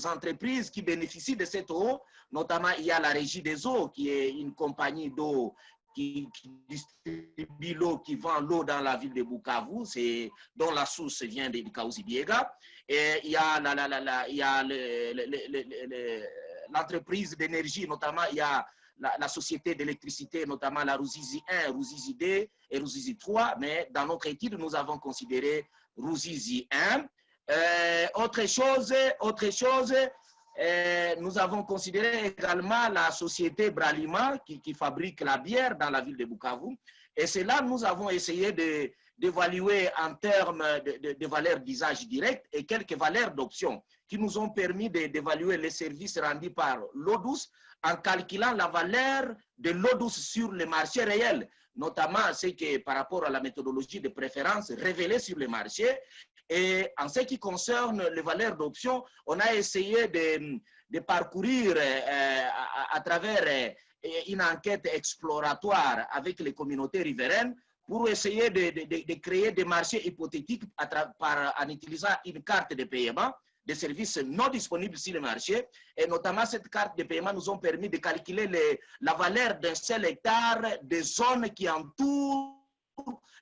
entreprises qui bénéficient de cette eau, notamment il y a la Régie des eaux, qui est une compagnie d'eau qui distribue l'eau, qui vend l'eau dans la ville de Bukavu, dont la source vient de Kahuzi-Biega. Et il y a l'entreprise d'énergie, notamment il y a la société d'électricité, notamment la Ruzizi 1, Ruzizi 2 et Ruzizi 3, mais dans notre étude, nous avons considéré Ruzizi 1. Autre chose, nous avons considéré également la société Bralima qui fabrique la bière dans la ville de Bukavu. Et c'est là que nous avons essayé d'évaluer en termes de valeurs d'usage direct et quelques valeurs d'option qui nous ont permis d'évaluer les services rendus par l'eau douce en calculant la valeur de l'eau douce sur le marché réel, notamment ce qui est par rapport à la méthodologie de préférence révélée sur le marché. Et en ce qui concerne les valeurs d'option, on a essayé de parcourir à travers une enquête exploratoire avec les communautés riveraines pour essayer de créer des marchés hypothétiques en utilisant une carte de paiement des services non disponibles sur le marché. Et notamment, cette carte de paiement nous ont permis de calculer la valeur d'un seul hectare des zones qui entourent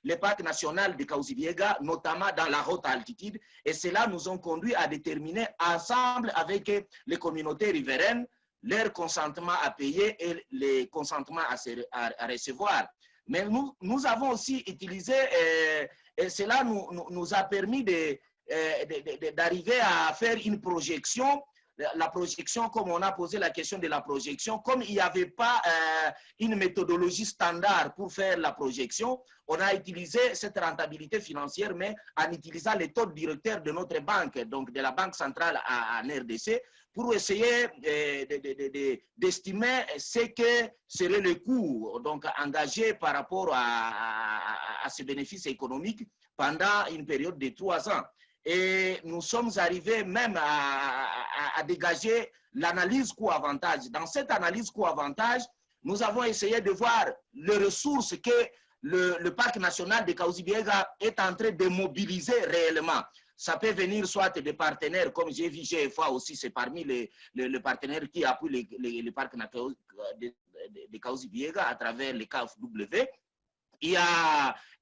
le parc national de Kahuzi-Biega, notamment dans la haute altitude. Et cela nous a conduit à déterminer ensemble avec les communautés riveraines leur consentement à payer et le consentement à recevoir. Mais nous avons aussi utilisé, et cela nous a permis d'arriver à faire une projection la projection, comme on a posé la question de la projection, comme il n'y avait pas une méthodologie standard pour faire la projection, on a utilisé cette rentabilité financière, mais en utilisant les taux directeurs de notre banque, donc de la Banque centrale en RDC, pour essayer d'estimer ce que serait le coût donc, engagé par rapport à ce bénéfice économique pendant une période de 3 ans. Et nous sommes arrivés même à dégager l'analyse coût-avantage. Dans cette analyse coût-avantage, nous avons essayé de voir les ressources que le parc national de Kahuzi-Biega est en train de mobiliser réellement. Ça peut venir soit des partenaires, comme j'ai vu GFA aussi, c'est parmi les partenaires qui appuient le parc de Kahuzi-Biega à travers les KfW. Il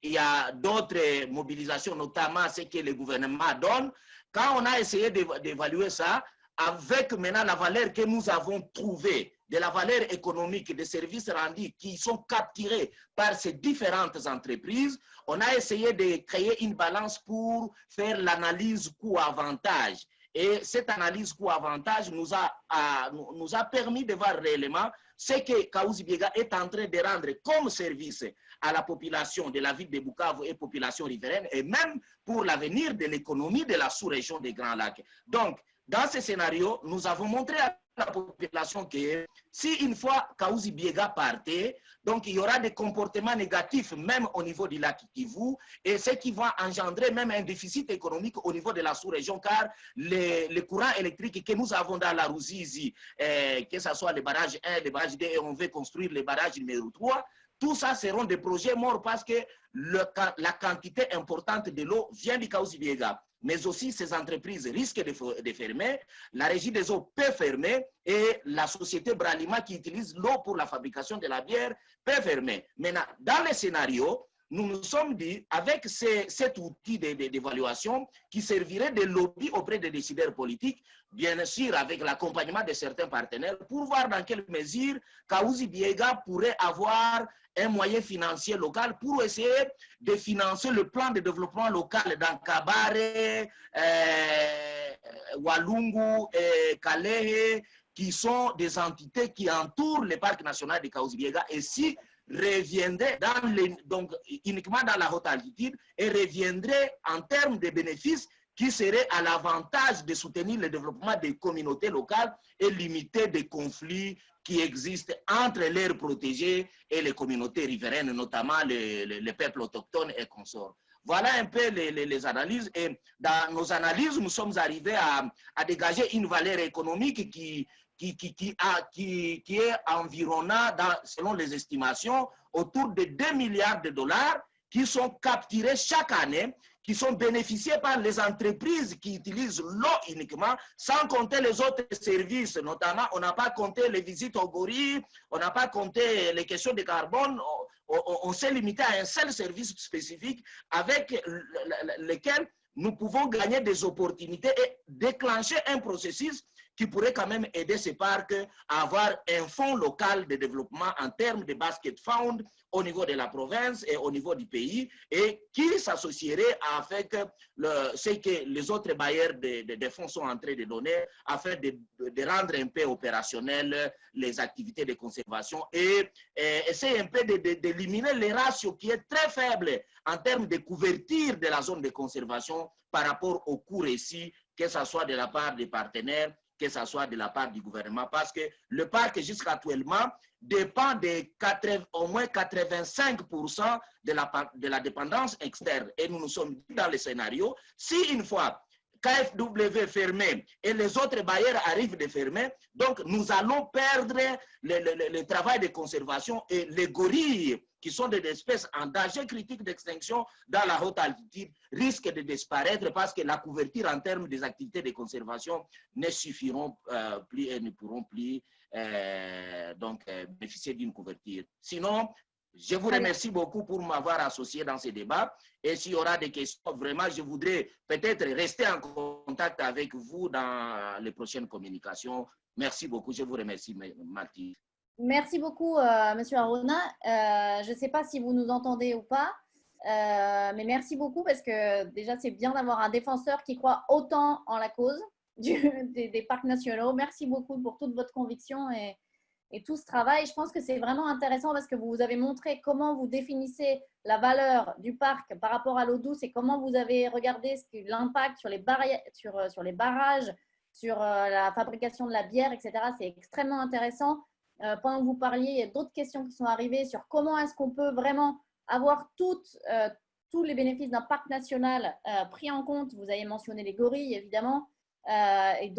y a d'autres mobilisations, notamment ce que le gouvernement donne. Quand on a essayé d'évaluer ça, avec maintenant la valeur que nous avons trouvée, de la valeur économique des services rendus qui sont capturés par ces différentes entreprises, on a essayé de créer une balance pour faire l'analyse coût-avantage. Et cette analyse coût-avantage nous a permis de voir réellement ce que Kahuzi-Biega est en train de rendre comme service à la population de la ville de Bukavu et population riveraine, et même pour l'avenir de l'économie de la sous-région des Grands Lacs. Donc, dans ce scénario, nous avons montré à la population que si une fois Kahuzi-Biega partait, donc il y aura des comportements négatifs même au niveau du lac Kivu, et ce qui va engendrer même un déficit économique au niveau de la sous-région, car les courants électriques que nous avons dans la Ruzizi, que ce soit le barrage 1, le barrage 2, et on veut construire le barrage numéro 3, tout ça seront des projets morts parce que la quantité importante de l'eau vient du Kahuzi-Biega. Mais aussi, ces entreprises risquent de fermer, la régie des eaux peut fermer et la société Bralima qui utilise l'eau pour la fabrication de la bière peut fermer. Maintenant, dans les scénarios, nous nous sommes dit, avec cet outil d'évaluation qui servirait de lobby auprès des décideurs politiques, bien sûr avec l'accompagnement de certains partenaires, pour voir dans quelle mesure Kahuzi-Biega pourrait avoir un moyen financier local pour essayer de financer le plan de développement local dans Kabare, Walungu et Kalehe, qui sont des entités qui entourent le parc national de Kahuzi-Biega, et si reviendrait donc uniquement dans la haute altitude et reviendrait en termes de bénéfices qui seraient à l'avantage de soutenir le développement des communautés locales et limiter des conflits qui existent entre leurs protégés et les communautés riveraines, notamment les peuples autochtones et consorts. Voilà un peu les analyses, et dans nos analyses, nous sommes arrivés à dégager une valeur économique qui est environnant, selon les estimations, autour de 2 milliards de dollars qui sont capturés chaque année, qui sont bénéficiés par les entreprises qui utilisent l'eau uniquement, sans compter les autres services. Notamment, on n'a pas compté les visites aux gorilles, on n'a pas compté les questions de carbone, on s'est limité à un seul service spécifique avec lequel nous pouvons gagner des opportunités et déclencher un processus qui pourrait quand même aider ces parcs à avoir un fonds local de développement en termes de basket fund au niveau de la province et au niveau du pays, et qui s'associerait avec ce que les autres bailleurs de fonds sont en train de donner afin de rendre un peu opérationnel les activités de conservation et essayer un peu d'éliminer les ratios qui est très faible en termes de couverture de la zone de conservation par rapport au coût récit, que ce soit de la part des partenaires, que ce soit de la part du gouvernement, parce que le parc jusqu'à actuellement dépend de au moins 85% de la dépendance externe. Et nous nous sommes dit dans le scénario, si une fois KfW fermé et les autres bailleurs arrivent de fermer, donc nous allons perdre le travail de conservation, et les gorilles, qui sont des espèces en danger critique d'extinction dans la haute altitude, risquent de disparaître parce que la couverture en termes des activités de conservation ne suffiront plus et ne pourront plus bénéficier d'une couverture. Sinon, je vous remercie beaucoup pour m'avoir associé dans ces débats. Et s'il y aura des questions, vraiment, je voudrais peut-être rester en contact avec vous dans les prochaines communications. Merci beaucoup. Je vous remercie, Marty. Merci beaucoup, Monsieur Arona. Je ne sais pas si vous nous entendez ou pas, mais merci beaucoup parce que déjà, c'est bien d'avoir un défenseur qui croit autant en la cause des parcs nationaux. Merci beaucoup pour toute votre conviction et tout ce travail. Je pense que c'est vraiment intéressant parce que vous avez montré comment vous définissez la valeur du parc par rapport à l'eau douce et comment vous avez regardé l'impact sur les barrages, sur la fabrication de la bière, etc. C'est extrêmement intéressant. Pendant que vous parliez, il y a d'autres questions qui sont arrivées sur comment est-ce qu'on peut vraiment avoir tous les bénéfices d'un parc national pris en compte. Vous avez mentionné les gorilles, évidemment, et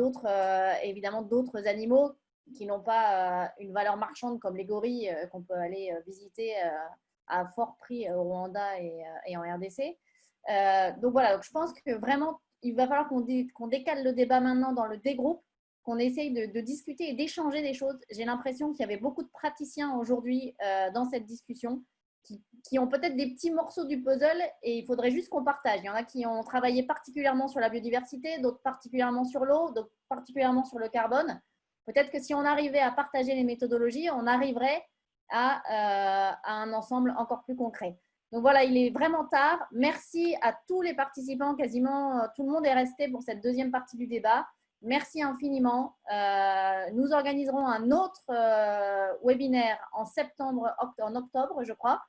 évidemment d'autres animaux qui n'ont pas une valeur marchande comme les gorilles qu'on peut aller visiter à fort prix au Rwanda et en RDC. Donc voilà, donc je pense que vraiment, il va falloir qu'on décale le débat maintenant dans le dégroupe, qu'on essaye de discuter et d'échanger des choses. J'ai l'impression qu'il y avait beaucoup de praticiens aujourd'hui dans cette discussion qui ont peut-être des petits morceaux du puzzle et il faudrait juste qu'on partage. Il y en a qui ont travaillé particulièrement sur la biodiversité, d'autres particulièrement sur l'eau, d'autres particulièrement sur le carbone. Peut-être que si on arrivait à partager les méthodologies, on arriverait à un ensemble encore plus concret. Donc voilà, il est vraiment tard. Merci à tous les participants. Quasiment tout le monde est resté pour cette deuxième partie du débat. Merci infiniment. Nous organiserons un autre webinaire en octobre, je crois.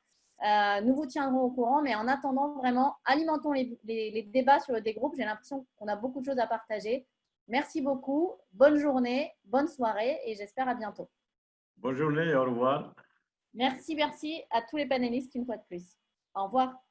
Nous vous tiendrons au courant, mais en attendant, vraiment, alimentons les débats sur le dégroupe. J'ai l'impression qu'on a beaucoup de choses à partager. Merci beaucoup. Bonne journée, bonne soirée et j'espère à bientôt. Bonne journée et au revoir. Merci à tous les panélistes une fois de plus. Au revoir.